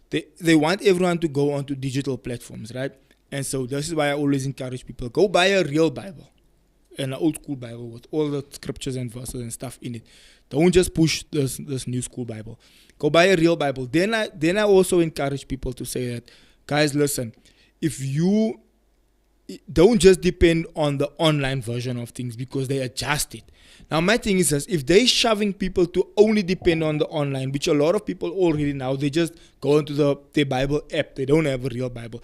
They want everyone to go onto digital platforms, right? And so this is why I always encourage people, go buy a real Bible, an old school Bible with all the scriptures and verses and stuff in it. Don't just push this new school Bible. Go buy a real Bible. Then I also encourage people to say that, guys, listen, if you don't just depend on the online version of things because they adjust it. Now, my thing is this, if they're shoving people to only depend on the online, which a lot of people already now, they just go into their Bible app. They don't have a real Bible.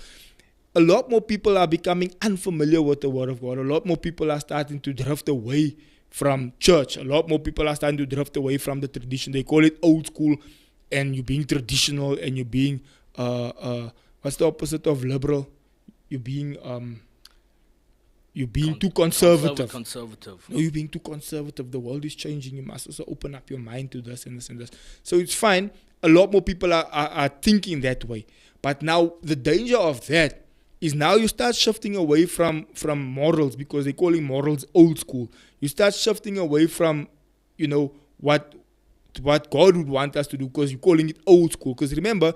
A lot more people are becoming unfamiliar with the Word of God. A lot more people are starting to drift away from church. A lot more people are starting to drift away from the tradition. They call it old school, and you're being traditional, and you're being, what's the opposite of liberal? You're being too conservative. No, you're being too conservative. The world is changing. You must also open up your mind to this and this and this. So it's fine. A lot more people are thinking that way. But now the danger of that is now you start shifting away from morals, because they're calling morals old school. You start shifting away from, what God would want us to do, because you're calling it old school. Because remember,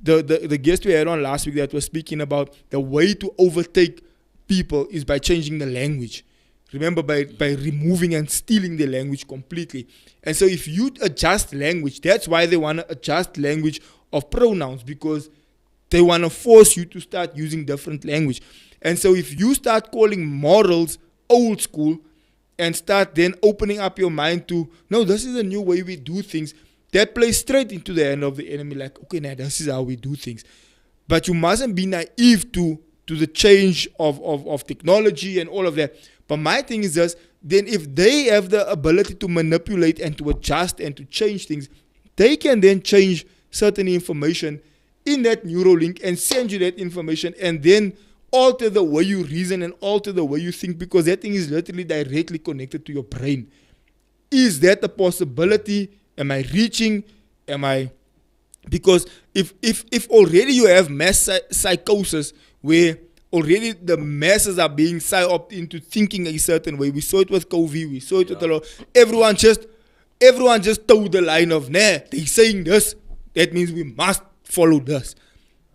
the guest we had on last week that was speaking about the way to overtake people is by changing the language. Remember, by removing and stealing the language completely. And so if you adjust language, that's why they want to adjust language of pronouns, because they want to force you to start using different language. And so if you start calling morals old school and start then opening up your mind to, no, this is a new way we do things, that plays straight into the hand of the enemy. Like, okay, now this is how we do things. But you mustn't be naive to the change of technology and all of that. But my thing is this, then if they have the ability to manipulate and to adjust and to change things, they can then change certain information in that Neuralink and send you that information and then alter the way you reason and alter the way you think, because that thing is literally directly connected to your brain. Is that a possibility? Am I reaching? Because if already you have mass psychosis where already the masses are being psyoped into thinking a certain way. We saw it with COVID. We saw it with a lot. Everyone just toed the line of, nah, they're saying this. That means we must follow this.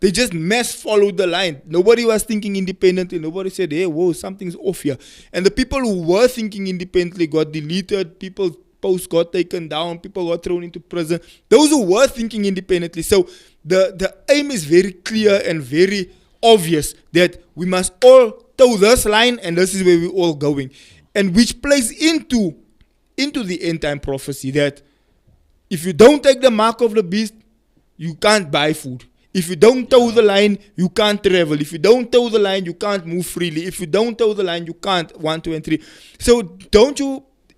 They just mass followed the line. Nobody was thinking independently. Nobody said, hey, whoa, something's off here. And the people who were thinking independently got deleted. People's posts got taken down. People got thrown into prison. Those who were thinking independently. So the aim is very clear and very obvious that we must all toe this line, and this is where we're all going. And which plays into the end time prophecy that if you don't take the mark of the beast, you can't buy food. If you don't toe the line, you can't travel. If you don't toe the line, you can't move freely. If you don't toe the line, you can't 1, 2, and 3. So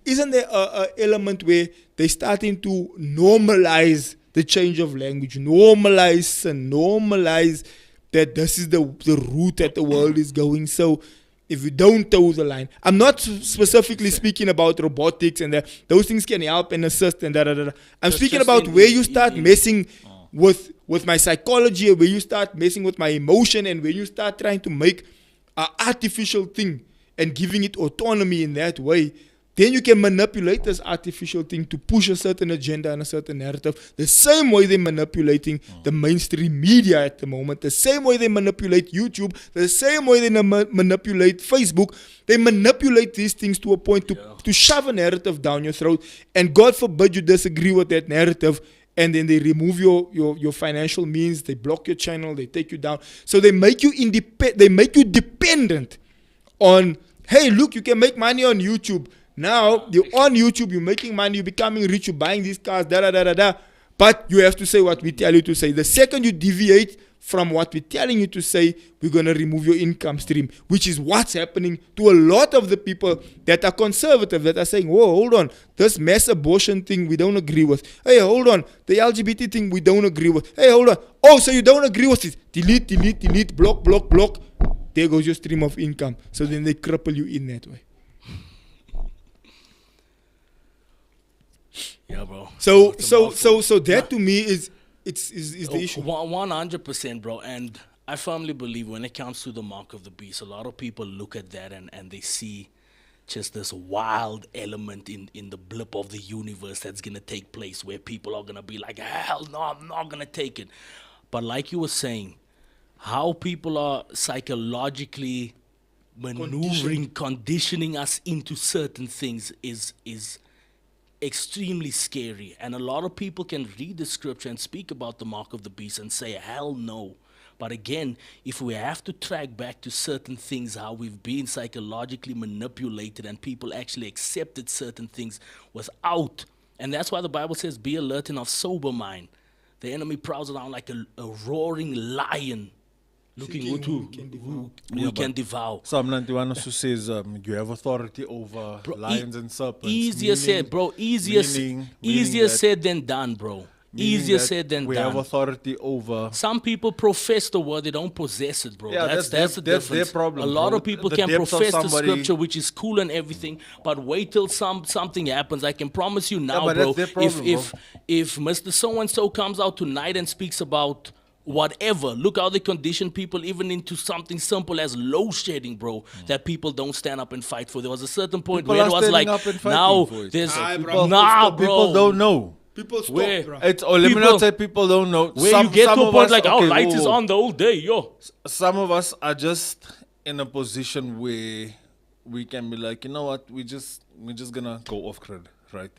isn't there a element where they're starting to normalize the change of language, normalize that this is the route that the world is going? So if you don't toe the line, I'm not specifically speaking about robotics and that. Those things can help and assist and da. I'm speaking about where you start messing with my psychology, where you start messing with my emotion, and where you start trying to make an artificial thing and giving it autonomy in that way. Then you can manipulate this artificial thing to push a certain agenda and a certain narrative. The same way they're manipulating the mainstream media at the moment. The same way they manipulate YouTube. The same way they manipulate Facebook. They manipulate these things to a point to shove a narrative down your throat. And God forbid you disagree with that narrative. And then they remove your financial means. They block your channel. They take you down. So they make you They make you dependent on, hey, look, you can make money on YouTube. Now, you're on YouTube, you're making money, you're becoming rich, you're buying these cars, but you have to say what we tell you to say. The second you deviate from what we're telling you to say, we're going to remove your income stream, which is what's happening to a lot of the people that are conservative, that are saying, whoa, hold on, this mass abortion thing we don't agree with. Hey, hold on, the LGBT thing we don't agree with. Hey, hold on. Oh, so you don't agree with it. Delete, block. There goes your stream of income. So then they cripple you in that way. Yeah, bro. So that to me is is the issue. 100%, bro. And I firmly believe when it comes to the mark of the beast, a lot of people look at that and they see just this wild element in the blip of the universe that's going to take place where people are going to be like, hell no, I'm not going to take it. But like you were saying, how people are psychologically maneuvering, conditioning us into certain things is extremely scary. And a lot of people can read the scripture and speak about the mark of the beast and say, hell no. But again, if we have to track back to certain things, how we've been psychologically manipulated and people actually accepted certain things without, and that's why the Bible says, be alert and of sober mind. The enemy prowls around like a roaring lion, looking who can devour. Psalm 91 also says you have authority over lions and serpents. Easier said, bro. Easier said than done, bro. Easier said than we done. have authority over. Some people profess the word, they don't possess it, bro. Yeah, that's the that's difference. their problem, a lot bro. of people The can depths of profess the somebody- scripture, which is cool and everything, but wait till something happens. I can promise you now, but bro. that's their problem, If Mr. So-and-so comes out tonight and speaks about whatever, look how they condition people even into something simple as load shedding, bro, that people don't stand up and fight for. There was a certain point People where are it was standing like, up and fighting now for it. there's, Aye, bro. nah, bro. People don't know. People stop, Where? bro. Let me People- not say people don't know. Where you get to a of point us- like, our okay, light whoa, is whoa. on the whole day, yo. Some of us are just in a position where we can be like, you know what, we're just gonna go off grid, right?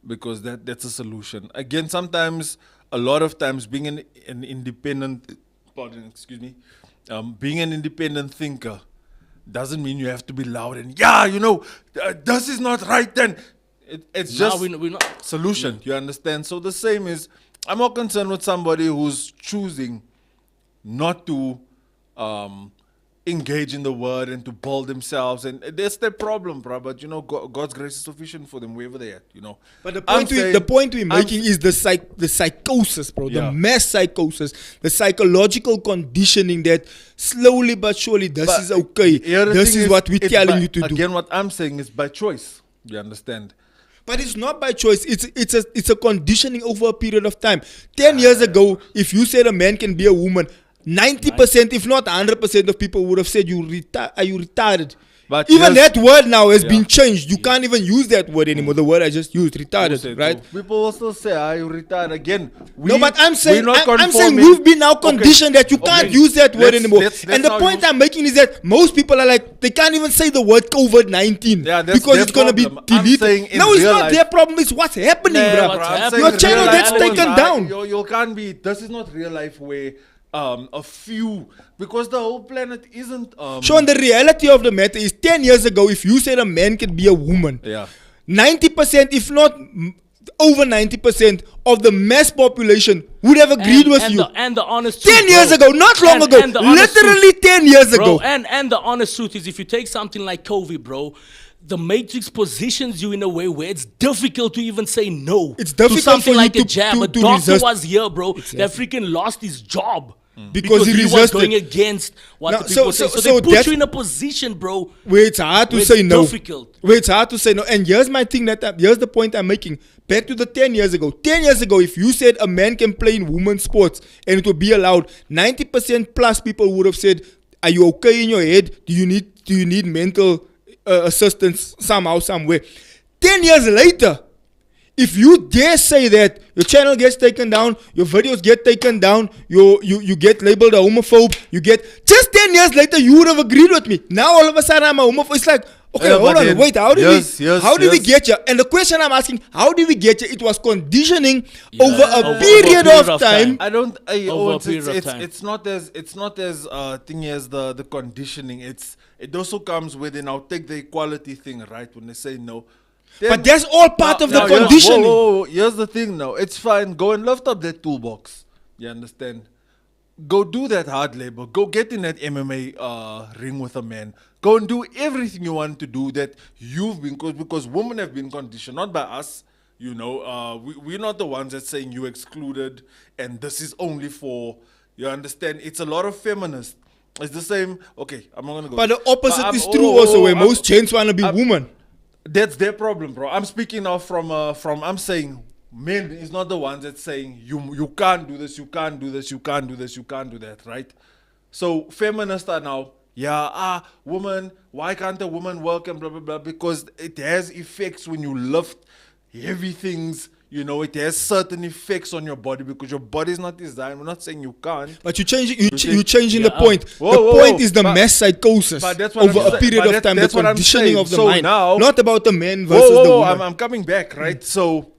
Because that's a solution. Again, sometimes, a lot of times, being an independent, being an independent thinker doesn't mean you have to be loud and this is not right. Then it's just we're not. solution. You understand? So the same is, I'm more concerned with somebody who's choosing not to engage in the word and to build themselves, and that's their problem, bro. But God's grace is sufficient for them wherever they're at. But the I'm point saying- the point we're I'm making is the psychosis, bro. Yeah. The mass psychosis, the psychological conditioning that slowly but surely this But is okay. here the This thing is what we're it's telling by- you to do. Again, what I'm saying is by choice. You understand? But it's not by choice. It's a conditioning over a period of time. 10 years ago, if you said a man can be a woman, 90%, if not 100% of people would have said, are you retarded? But Even yes- that word now has Yeah. been changed. You can't even use that word anymore. The word I just used, Who retarded, said right? so? People will still say, "Are you retired again?" No, but I'm saying, we're not I'm saying conforming. we've been now Okay. conditioned that you can't Okay. use that word Let's- anymore. let's And the now point use- I'm making is that most people are like, they can't even say the word COVID-19 Yeah, that's because their it's going to be problem. I'm deleted. saying in No, it's real not life- their problem. It's what's happening, Nah, bro. what's bro, I'm happening? saying Your in channel real gets life, taken bro, down. You can't be. This is not real life where a few, because the whole planet isn't. Sean, the reality of the matter is 10 years ago, if you said a man could be a woman, Yeah. 90%, if not over 90% of the mass population would have agreed with you. And the honest 10 truth, years bro. ago, not long ago, And the honest literally truth, 10 years bro, ago. and the honest truth is, if you take something like COVID, bro, the Matrix positions you in a way where it's difficult to even say no. It's difficult to something for you like a to- jab. to A doctor resist. was here, bro. That freaking lost his job. Because he was resisted. going against what Now, the people so- say. So, so they put that's- you in a position, bro. Where it's hard to Where say it's no. difficult. Where it's hard to say no. And here's my thing here's the point I'm making. Back to the 10 years ago. 10 years ago, if you said a man can play in women's sports and it would be allowed, 90% plus people would have said, are you okay in your head? Do you need mental assistance somehow, somewhere? 10 years later, if you dare say that, your channel gets taken down, your videos get taken down, you get labeled a homophobe, just 10 years later, you would have agreed with me. Now all of a sudden I'm a homophobe. It's like, okay, Yeah, hold but on, then- wait, how did we yes. get here? And the question I'm asking, how did we get here? It was conditioning Yeah. over a Over a period period of of time. time. I don't. Over a period of time. It's not as thingy as the conditioning. It also comes with now take the equality thing, right? When they say no. But that's all part of the Now, conditioning. whoa. Here's the thing now. It's fine. Go and lift up that toolbox. You understand? Go do that hard labor. Go get in that MMA ring with a man. Go and do everything you want to do that you've been, because women have been conditioned, not by us. We're not the ones that saying you excluded and this is only for, you understand? It's a lot of feminists. It's the same. Okay, I'm not gonna go. But the opposite I'm- is true also, where most gents want to be I'm- women. That's their problem, bro. I'm speaking now from I'm saying men is not the ones that's saying you can't do this, you can't do this, you can't do this, you can't do that, right? So feminists are now, woman, why can't a woman work and blah blah blah? Because it has effects when you lift heavy things. It has certain effects on your body because your body is not designed. We're not saying you can't. But you're changing the point. Whoa, the whoa, point whoa. is the mass psychosis But that's what over I'm a period but of time, the that's what I'm conditioning saying. of the So mind. now- Not about the man versus the Whoa, woman. I'm coming back, right? So,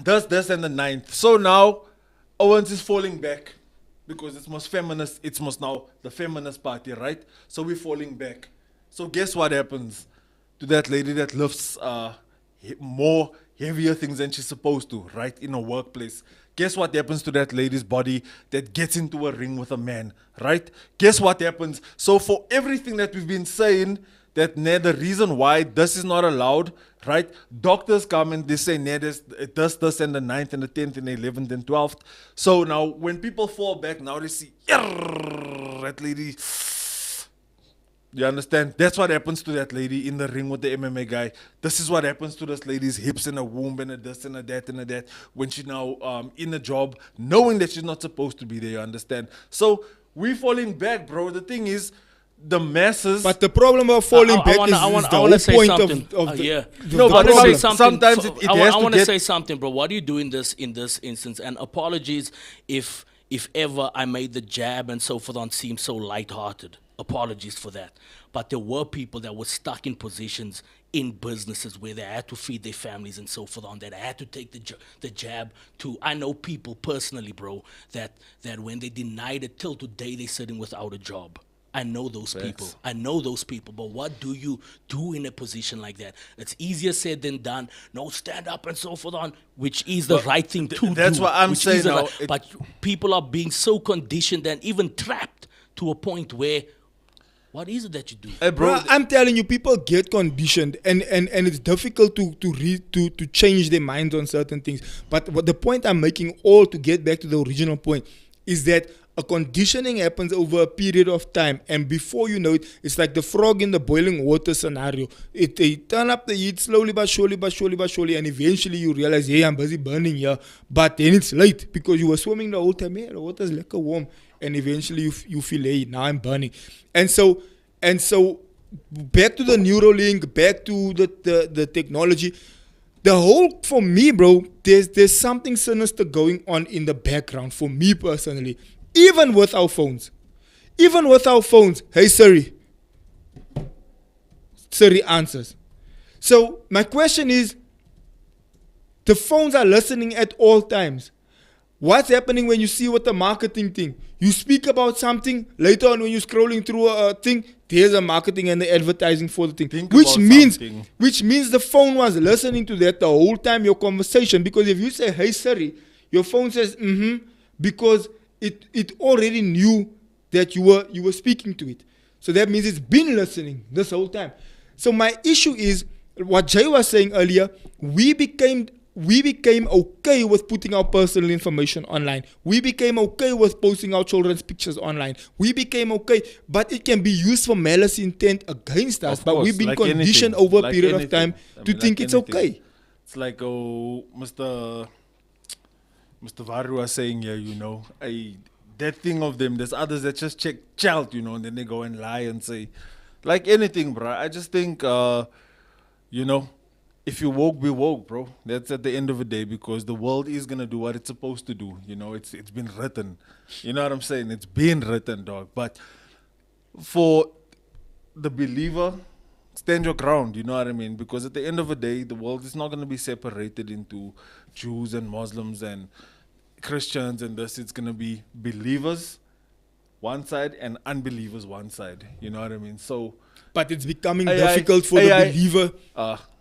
this and the ninth. So now, Owens is falling back because it's most feminist. It's most now the feminist party, right? So we're falling back. So guess what happens to that lady that lifts more heavier things than she's supposed to, right? In a workplace. Guess what happens to that lady's body that gets into a ring with a man, right? Guess what happens? So for everything that we've been saying, that the reason why this is not allowed, right? Doctors come and they say, it does this and the 9th and the 10th and the 11th and 12th. So now when people fall back, now they see, that lady. You understand? That's what happens to that lady in the ring with the MMA guy. This is what happens to this lady's hips and a womb and a this and a that and a that when she's now in a job, knowing that she's not supposed to be there, you understand? So we're falling back, bro. The thing is, the masses... But the problem of falling back is the whole point of the... No, but sometimes it has I want to to get... say something, bro. What do you do in this instance? And apologies if ever I made the jab and so forth on seem so lighthearted. Apologies for that. But there were people that were stuck in positions in businesses where they had to feed their families and so forth on that. I had to take the jab to... I know people personally, bro, that when they denied it till today, they're sitting without a job. I know those people. I know those people. But what do you do in a position like that? It's easier said than done. No, stand up and so forth on, which is the right thing to do. That's what I'm which saying is the now. right- but people are being so conditioned and even trapped to a point where, what is it that you do? Hey, Bro, I'm telling you, people get conditioned, and it's difficult to change their minds on certain things. But what the point I'm making, all to get back to the original point, is that a conditioning happens over a period of time, and before you know it, it's like the frog in the boiling water scenario. They turn up the heat slowly but surely, and eventually you realize, hey, I'm busy burning here. But then it's late because you were swimming the whole time. Hey, the water's like a warm, and eventually you feel, hey, now I'm burning. And so back to the Neuralink, back to the technology. The whole, for me, bro, there's something sinister going on in the background for me personally. Even with our phones. Hey Siri. Siri answers. So my question is, the phones are listening at all times. What's happening when you see what the marketing thing? You speak about something, later on when you're scrolling through a thing, there's a marketing and the advertising for the thing. Which means the phone was listening to that the whole time, your conversation. Because if you say, hey Siri, your phone says, because it already knew that you were speaking to it. So that means it's been listening this whole time. So my issue is, what Jay was saying earlier, we became okay with putting our personal information online. We became okay with posting our children's pictures online. We became okay, but it can be used for malice intent against us. But we've been conditioned over a period of time to think it's okay. It's like, Mr. Varu was saying here, that thing of them, there's others that just check child, and then they go and lie and say, like anything, bro. I just think, if you woke, be woke, bro. That's at the end of the day, because the world is going to do what it's supposed to do. It's been written. You know what I'm saying? It's been written, dog. But for the believer, stand your ground, you know what I mean? Because at the end of the day, the world is not going to be separated into Jews and Muslims and Christians and this. It's going to be believers one side and unbelievers one side. You know what I mean? So, but it's becoming difficult for the believer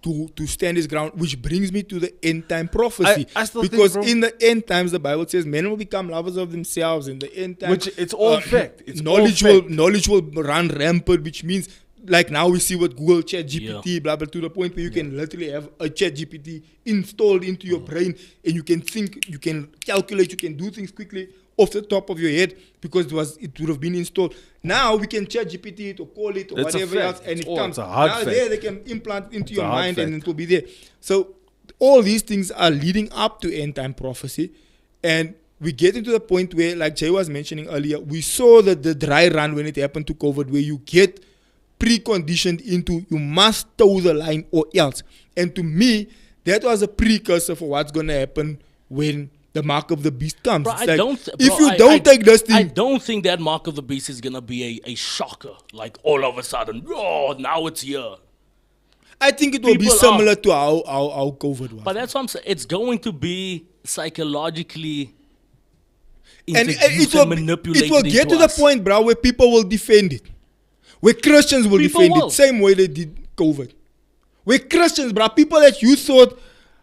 to stand his ground, which brings me to the end time prophecy. I still because think, bro, in the end times, the Bible says men will become lovers of themselves. In the end times, which it's all fact. It's knowledge all fact. knowledge will run rampant, which means, like now we see what Google Chat GPT, blah blah, to the point where you can literally have a Chat GPT installed into your brain, and you can think, you can calculate, you can do things quickly off the top of your head because it would have been installed. Now we can Chat GPT it or call it or whatever else, and it comes. Now there they can implant into your mind and it will be there. So all these things are leading up to end time prophecy, and we get into the point where, like Jay was mentioning earlier, we saw that the dry run when it happened to COVID, where you get preconditioned into you must toe the line or else. And to me, that was a precursor for what's going to happen when the mark of the beast comes. Bro, It's I like, don't, if you don't take this I thing, don't think that mark of the beast is gonna be a shocker. Like all of a sudden, oh, now it's here. I think it will be People similar to how COVID was. But that's what I'm saying. It's going to be psychologically And introduced and manipulated. it will get into to the us. point, bro, where people will defend it. Where Christians will People defend will. it, same way they did COVID. Where Christians, bro, people that you thought,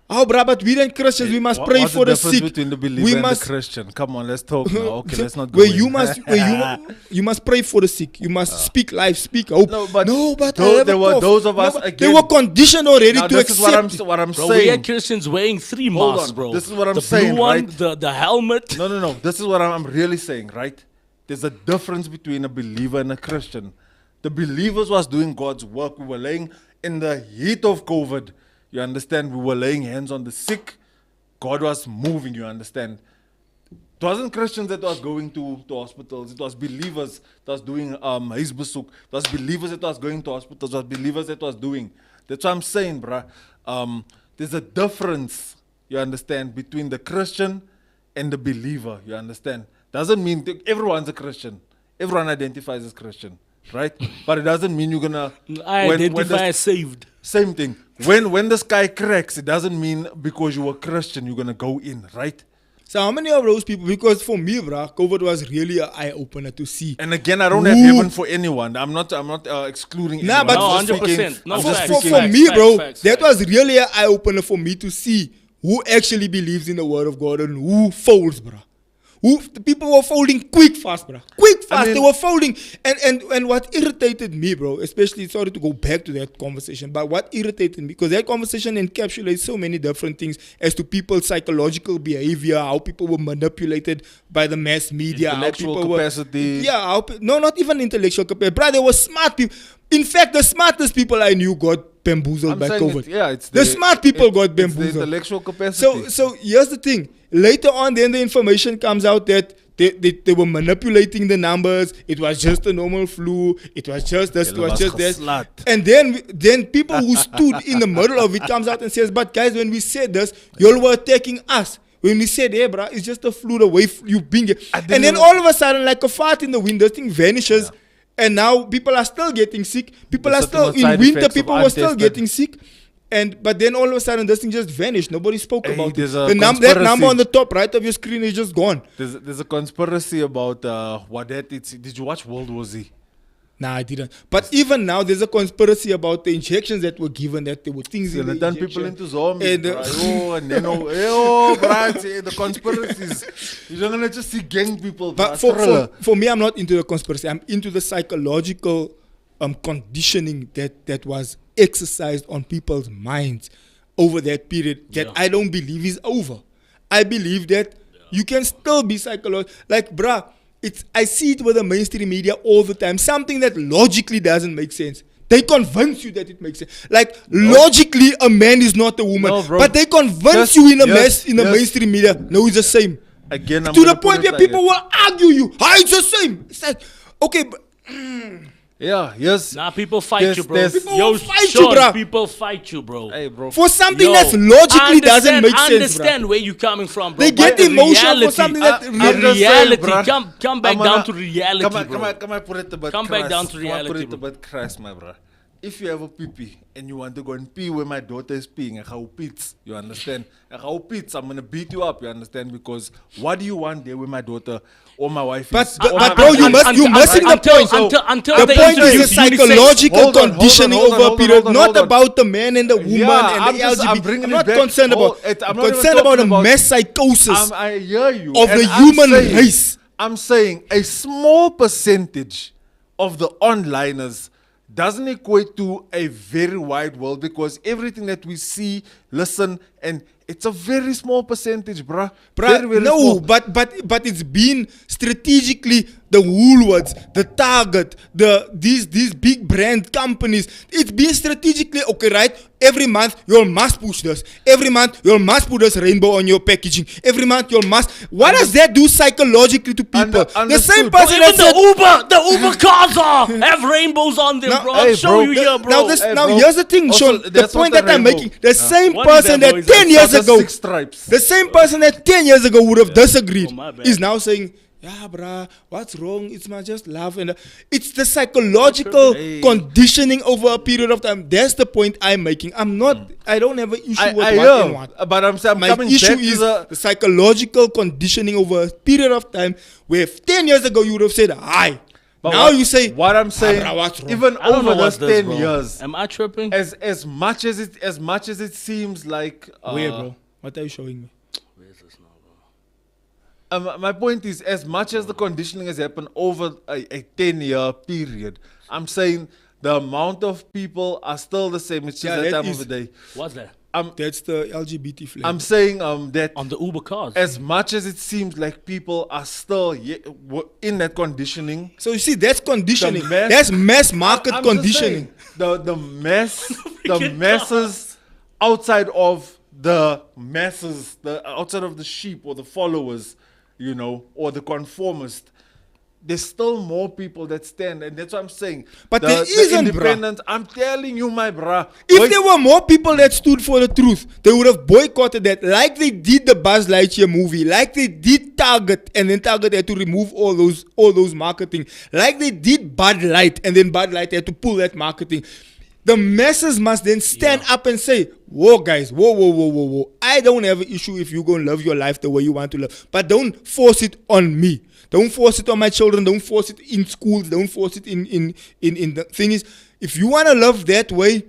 oh, bro, but we ain't Christians, we must pray What's for the difference sick. between the believer We and must, the Christian? Come on, let's talk now. Okay, let's not go where in. you must pray for the sick. You must speak life, speak hope. No, but I there were have a those cough. of us No, but again. They were conditioned already Now, to this is what accept. I'm, what I'm Bro, we saying. had Christians wearing 3 Hold masks, on. bro. This is what I'm the saying, blue one, right? the helmet. No. This is what I'm really saying, right? There's a difference between a believer and a Christian. The believers was doing God's work. We were laying in the heat of COVID. You understand? We were laying hands on the sick. God was moving, you understand? It wasn't Christians that was going to hospitals. It was believers that was doing huisbesoek. It was believers that was going to hospitals. It was believers that was doing. That's what I'm saying, bruh. There's a difference, you understand, between the Christian and the believer, you understand? Doesn't mean everyone's a Christian. Everyone identifies as Christian, right? But it doesn't mean you're gonna I identify as saved. same thing. When the sky cracks, it doesn't mean because you were Christian you're gonna go in, right? So how many of those people, because for me, bro, COVID was really an eye-opener to see. And again, I don't have Who- heaven for anyone. I'm not excluding Nah, anyone. but I'm No, just speaking- 100%. No, I'm just facts, for, speaking- for me, bro, facts, that facts. was really an eye-opener for me to see who actually believes in the word of God and who folds, bro. The people were folding quick fast, bro. Quick fast, mean- they were folding. And what irritated me, bro, especially, sorry to go back to that conversation, but what irritated me, because that conversation encapsulates so many different things as to people's psychological behavior, how people were manipulated by the mass media, how Intellectual people capacity. were... Yeah, no, not even intellectual capacity. Bro, they were smart people. In fact, the smartest people I knew got bamboozled I'm by saying COVID. it's the smart people got it's the bamboozled. intellectual capacity. So here's the thing. Later on, then the information comes out that they were manipulating the numbers. It was just a normal flu. It was just this. It was just that. Slut. And then people who stood in the middle of it comes out and says, "But guys, when we said this, y'all were attacking us. When we said, hey, bro, it's just a flu the way you've been here." And then even- all of a sudden, like a fart in the wind, this thing vanishes. And now people are still getting sick. People There's are still certain in side winter. effects of People were still untested. getting sick. But then all of a sudden, this thing just vanished. Nobody spoke Hey, about it. there's a That number conspiracy. on the top right of your screen is just gone. There's a conspiracy about what that is. Did you watch World War Z? Nah, I didn't. But even now, there's a conspiracy about the injections that were given, that there were things in They the turn injection. people into zombies. And, bruh. And then the conspiracies. You're gonna just see gang people. But bruh. for me, I'm not into the conspiracy. I'm into the psychological conditioning that was exercised on people's minds over that period that I don't believe is over. I believe that you can still be psychological. Like, bruh, I see it with the mainstream media all the time. Something that logically doesn't make sense. They convince you that it makes sense. Like, logically, a man is not a woman. No, bro. But they convince Just- you in the yes, in the yes. mainstream media. No, it's the same. Again, I'm To the gonna put point it where like people this. will argue you. Ah, it's the same. It's like, okay, but Yeah, yes. Nah, people fight There's- you, bro. there's- People Yo, will fight Sean, you, bruh. people fight you, bro. Hey, bro. for something Yo, that logically doesn't make I sense, understand where you're coming from, bro. They get but the emotional for reality- something that the I'm just saying, reality. bruh. Come back I'm down gonna- to reality, bro. Come on, put it a bit Come back crass. down to Come on, reality, put it a bro. bit crass, my bro. If you have a pee and you want to go and pee where my daughter is peeing, I go pits, you understand? I go pits, I'm gonna beat you up, you understand? Because what do you want there where my daughter or my wife But- is? but- or but my bro, wife you is? must- you're missing the point. Until The they point is introduce a unisex. psychological Hold on, conditioning hold on, over a hold on, period, hold on, not hold on. about the man and the woman Yeah, and I'm the just- I'm LGBT. bringing I'm it not back. concerned about. Hold it. I'm I'm not even concerned about talking the about- mass psychosis I hear you. of And the I'm human saying- race. I'm saying a small percentage of the onliners doesn't equate to a very wide world, because everything that we see, listen, and it's a very small percentage, bruh. Bruh, Very, very no, small. but it's been strategically the Woolworths, the Target, these big brand companies. It's being strategically okay, right? Every month you must push this. Every month you must put this rainbow on your packaging. Every month you must. What does that do psychologically to people? The same person that said, the Uber cars have rainbows on them, bro. I'll show you here, bro. Now here's the thing, Also, Sean. The that's point not that a I'm rainbow. making. The same What is person that, that bro? Is 10 that years Just ago, 6 stripes. the same person that 10 years ago would have disagreed Oh, my bad. is now saying, yeah, bruh, what's wrong? It's not just love. And it's the psychological conditioning over a period of time. That's the point I'm making. I don't have an issue with what and what. But I'm saying, My coming issue back to is the the psychological conditioning over a period of time where if 10 years ago you would have said, hi. But Now you say, what I'm saying, bruh, what's wrong? even I don't over know what's those this, 10 bro. years, Am I tripping? as much as it seems like Where, bro? What are you showing me? Where's this now, bro? My point is, as much as the conditioning has happened over a 10-year period, I'm saying the amount of people are still the same. It's just Yeah, that that time is- of the day. What's that? That's the LGBT flag. I'm saying that On the Uber cars. as much as it seems like people are still in that conditioning, So you see, that's conditioning. The mass- That's mass market I'm just conditioning. saying, the masses outside of the masses, outside of the sheep or the followers, or the conformist, there's still more people that stand, and that's what I'm saying. But the, there the isn't, bruh. independent. I'm telling you, my bruh. If Wait, there were more people that stood for the truth, they would have boycotted that, like they did the Buzz Lightyear movie, like they did Target, and then Target had to remove all those marketing, like they did Bud Light, and then Bud Light had to pull that marketing. The masses must then stand up and say, whoa, guys, whoa. I don't have an issue if you're going to love your life the way you want to live. But don't force it on me. Don't force it on my children. Don't force it in schools. Don't force it in the thing is, if you want to love that way,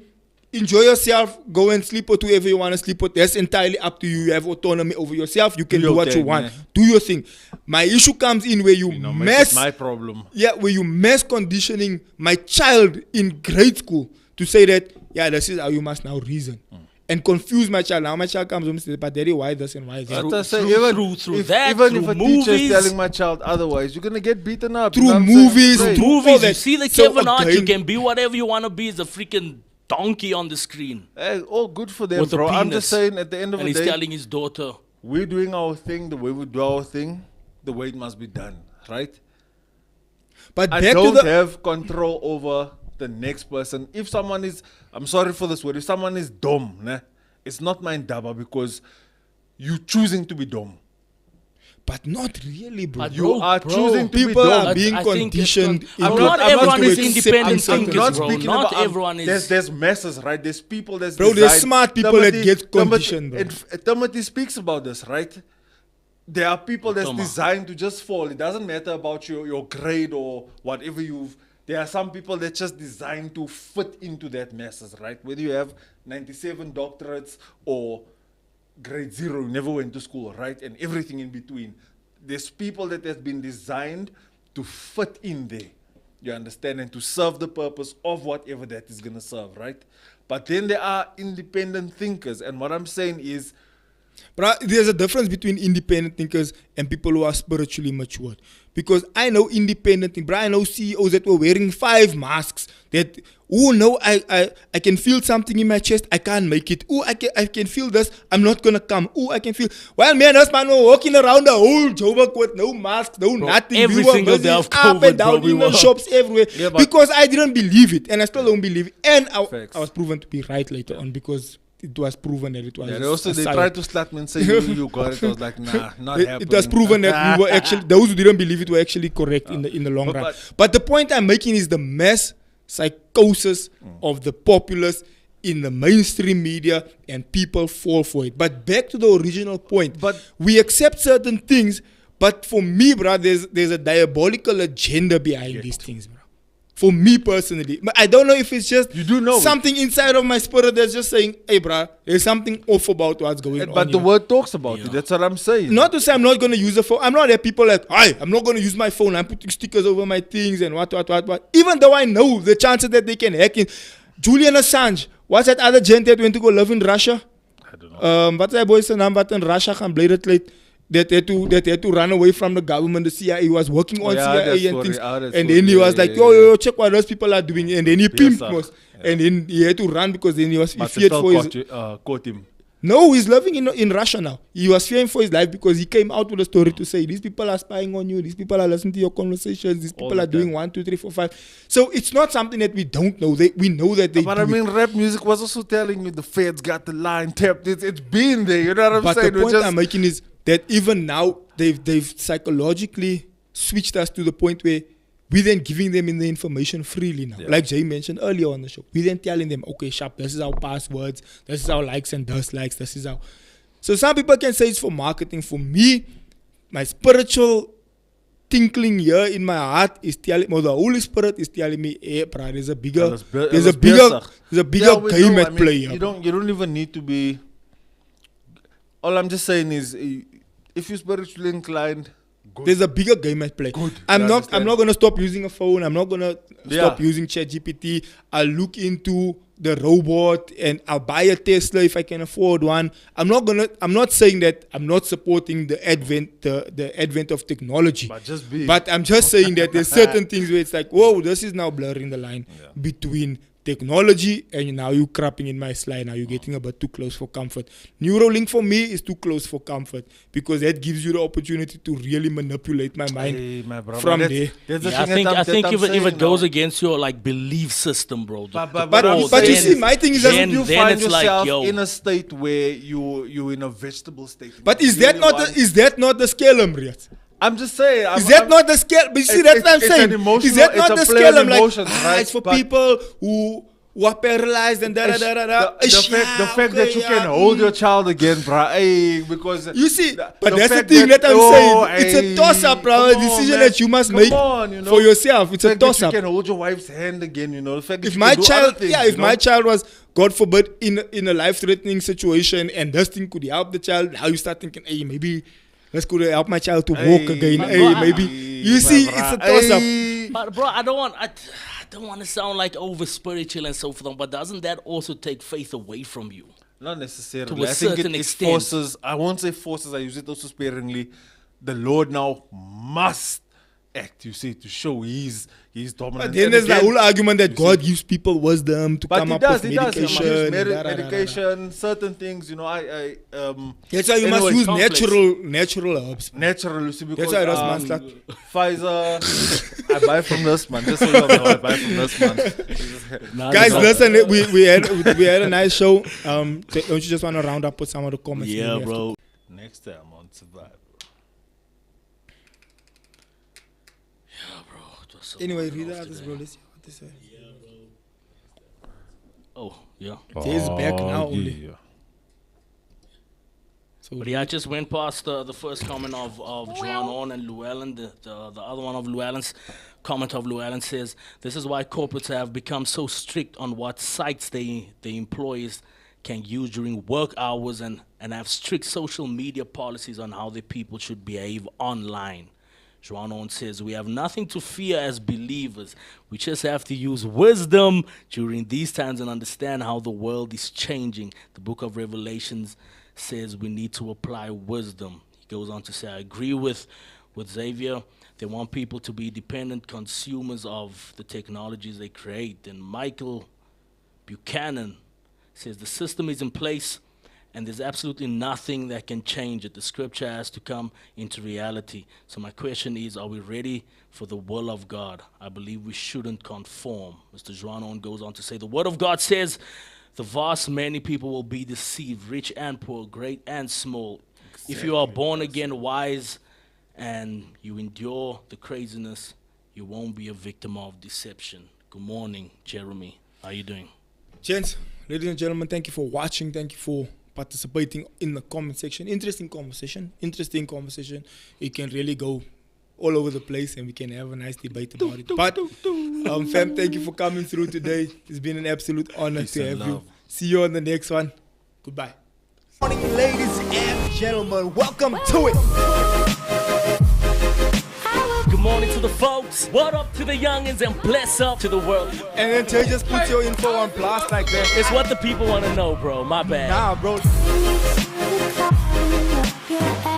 enjoy yourself. Go and sleep with whoever you want to sleep with. That's entirely up to you. You have autonomy over yourself. You can do your what you thing, want. man. Do your thing. My issue comes in where you make it mess my problem. yeah, where you mass conditioning my child in grade school to say that, yeah, this is how you must now reason. And confuse my child. Now my child comes home and says, but daddy, why this and why that? But I say, through if that, even through if a teacher is movies. telling my child otherwise, you're gonna get beaten up. you Through know what I'm saying? movies, Right. through all Movies, you that. see the So Kevin Hart, you again- can be whatever you want to be. Is a freaking donkey on the screen. Hey, all good for them, With a bro. I'm penis. just saying, at the end of And the he's day, telling his daughter, we're doing our thing the way we do our thing, the way it must be done, right? But I back to don't the have control over the next person. If someone is, I'm sorry for this word, if someone is dumb, nah, it's not my ndaba because you choosing to be dumb. but not really, bro. But You Bro, are bro, choosing to be People dumb. are being I think it's conditioned. not- into- not I'm everyone is speaking- independent accepting something. thinkers, I'm not bro. speaking Not about, everyone is. There's masses, right? There's people that's Bro, there's designed- smart people that get conditioned, bro. Timothy speaks about this, right? There are people that's Toma. designed to just fall. It doesn't matter about your grade or whatever you've. There are some people that just designed to fit into that masses, right? Whether you have 97 doctorates or grade 0, you never went to school, right? And everything in between. There's people that have been designed to fit in there. You understand? And to serve the purpose of whatever that is going to serve, right? But then there are independent thinkers. And what I'm saying is, But there's a difference between independent thinkers and people who are spiritually matured. Because I know independent thinkers, I know CEOs that were wearing 5 masks. That, oh no, I can feel something in my chest, I can't make it. Oh, I can feel this, I'm not gonna come. Oh, I can feel. Well, man, us man were walking around the whole Joburg with no masks, no nothing. every we were single busy day of up COVID, and down bro, we in the were. shops everywhere. Yeah, but- because I didn't believe it, and I still don't believe it. And I Facts. was proven to be right later on because it was proven that it was. yeah, a they sign. tried to slat me and say, you got it. I was like, nah, not happening. It was proven that we were actually, those who didn't believe it were actually correct in the long run. But the point I'm making is the mass psychosis of the populace in the mainstream media, and people fall for it. But back to the original point, But- we accept certain things, but for me, bro, there's a diabolical agenda behind these things, bro. For me personally, but I don't know if it's just You do know it. something inside of my spirit that's just saying, hey, bro, there's something off about what's going on. But the here. word talks about it. That's what I'm saying. Not to say I'm not going to use the phone. I'm not there. People like, I'm not going to use my phone. I'm putting stickers over my things and what. Even though I know the chances that they can hack in. Julian Assange, what's that other gent that went to go live in Russia? I don't know. Wat sy boy se naam wat in Russia gaan bly dit lê that they had to run away from the government. The CIA was working on yeah, that CIA and story, things. that And story, then he was like, yo, check what those people are doing. And then he pimped sir. us. And then he had to run because then he But they feared still for his... caught him. No, he's living in Russia now. He was fearing for his life because he came out with a story to say, these people are spying on you. These people are listening to your conversations. These people are doing 1, 2, 3, 4, 5. So it's not something that we don't know. We know that they But do I mean, it. rap music was also telling me the feds got the line tapped. It's been there. You know what I'm But saying? the point I'm making is that even now, they've psychologically switched us to the point where we then giving them in the information freely now. Yeah. Like Jay mentioned earlier on the show. We then telling them, okay, sharp, this is our passwords. This is our likes and dislikes. This is our... So some people can say it's for marketing. For me, my spiritual tinkling here in my heart is telling me, the Holy Spirit is telling me, hey, bro, there's a bigger game at play here. You don't even need to be. All I'm just saying is, if you're spiritually inclined, good. There's a bigger game at play. Good. I'm You not understand? gonna stop using a phone. I'm not gonna stop Yeah. using ChatGPT. I'll look into the robot and I'll buy a Tesla if I can afford one. I'm not saying that I'm not supporting the advent of technology. But I'm just saying that there's certain things where it's like, whoa, this is now blurring the line between technology and now you crapping in my slide. Now you're getting a bit too close for comfort. Neuralink for me is too close for comfort because that gives you the opportunity to really manipulate my mind Hey, my brother, from that's- there. that's the Yeah, I thing think that I'm if saying it goes now. against your like belief system, bro. But you see, my thing is that then- You then find it's like, yourself yo. in a state where you're in a vegetable state. But You is that really not want- is that not the scale, Amriat? I'm just saying. Is that not the scale? But you see, that's what I'm it's saying. an emotional- Is that not it's the a play scale? on I'm like, emotions, right? it's for But- people who are paralyzed and da da da da da. The fact that you can hold your child again, bro. Hey, because You see, the but that's the fact thing that I'm oh, saying. It's a hey, toss-up, bro. come A on, decision man. that you must Come make on, you know. for yourself. It's The a fact that toss-up. You can hold your wife's hand again, you know. The fact that If you my can do child, other things, if you know? my child was, God forbid, in a life-threatening situation, and this thing could help the child, now you start thinking, hey, maybe let's go to help my child to walk again. But Hey, bro, maybe you see, it's a toss-up. But bro, I don't want to sound like over spiritual and so forth. But doesn't that also take faith away from you? Not necessarily. To a I think certain it extent. forces, I won't say forces, I use it also sparingly. The Lord now must act, you see, to show He's dominant. But then And there's the again, whole argument that God gives people wisdom to but come he up does, with he does. medication. He and uses da, da, da, da, da. medication, certain things, you know, That's why you Anyway, must use complex. natural herbs. natural, you see, because That's why that's man's luck. Pfizer, I buy from this man. Just so you know, I buy from this man. Nah, Guys, nah. listen, we had a nice show. Don't you just want to round up with some of the comments? Yeah, Maybe bro. Next time on Survive. after- Anyway, read the others, bro. Let's see what they say. Oh, yeah. Jay's back now only. So But yeah, I just went past the first comment of Joan On and Llewellyn. The other one of Llewellyn's comment of Llewellyn says, this is why corporates have become so strict on what sites the employees can use during work hours and have strict social media policies on how the people should behave online. Joan On says, we have nothing to fear as believers. We just have to use wisdom during these times and understand how the world is changing. The book of Revelations says we need to apply wisdom. He goes on to say, I agree with Xavier. They want people to be dependent consumers of the technologies they create. And Michael Buchanan says the system is in place and there's absolutely nothing that can change it. The scripture has to come into reality. So my question is, are we ready for the will of God? I believe we shouldn't conform. Mr. Joanon goes on to say, the word of God says, the vast many people will be deceived, rich and poor, great and small. If you are born again, wise, and you endure the craziness, you won't be a victim of deception. Good morning, Jeremy. How are you doing? gents, ladies and gentlemen, thank you for watching. Thank you for participating in the comment section. Interesting conversation. It can really go all over the place and we can have a nice debate about it. But fam, thank you for coming through today. It's been an absolute honor to have you. See you on the next one. Goodbye. Morning, ladies and gentlemen. Welcome to it. Good morning to the folks. What up to the youngins and bless up to the world. And then Tay just put your info on blast like that. It's what the people want to know, bro. My bad. Nah, bro. Yeah.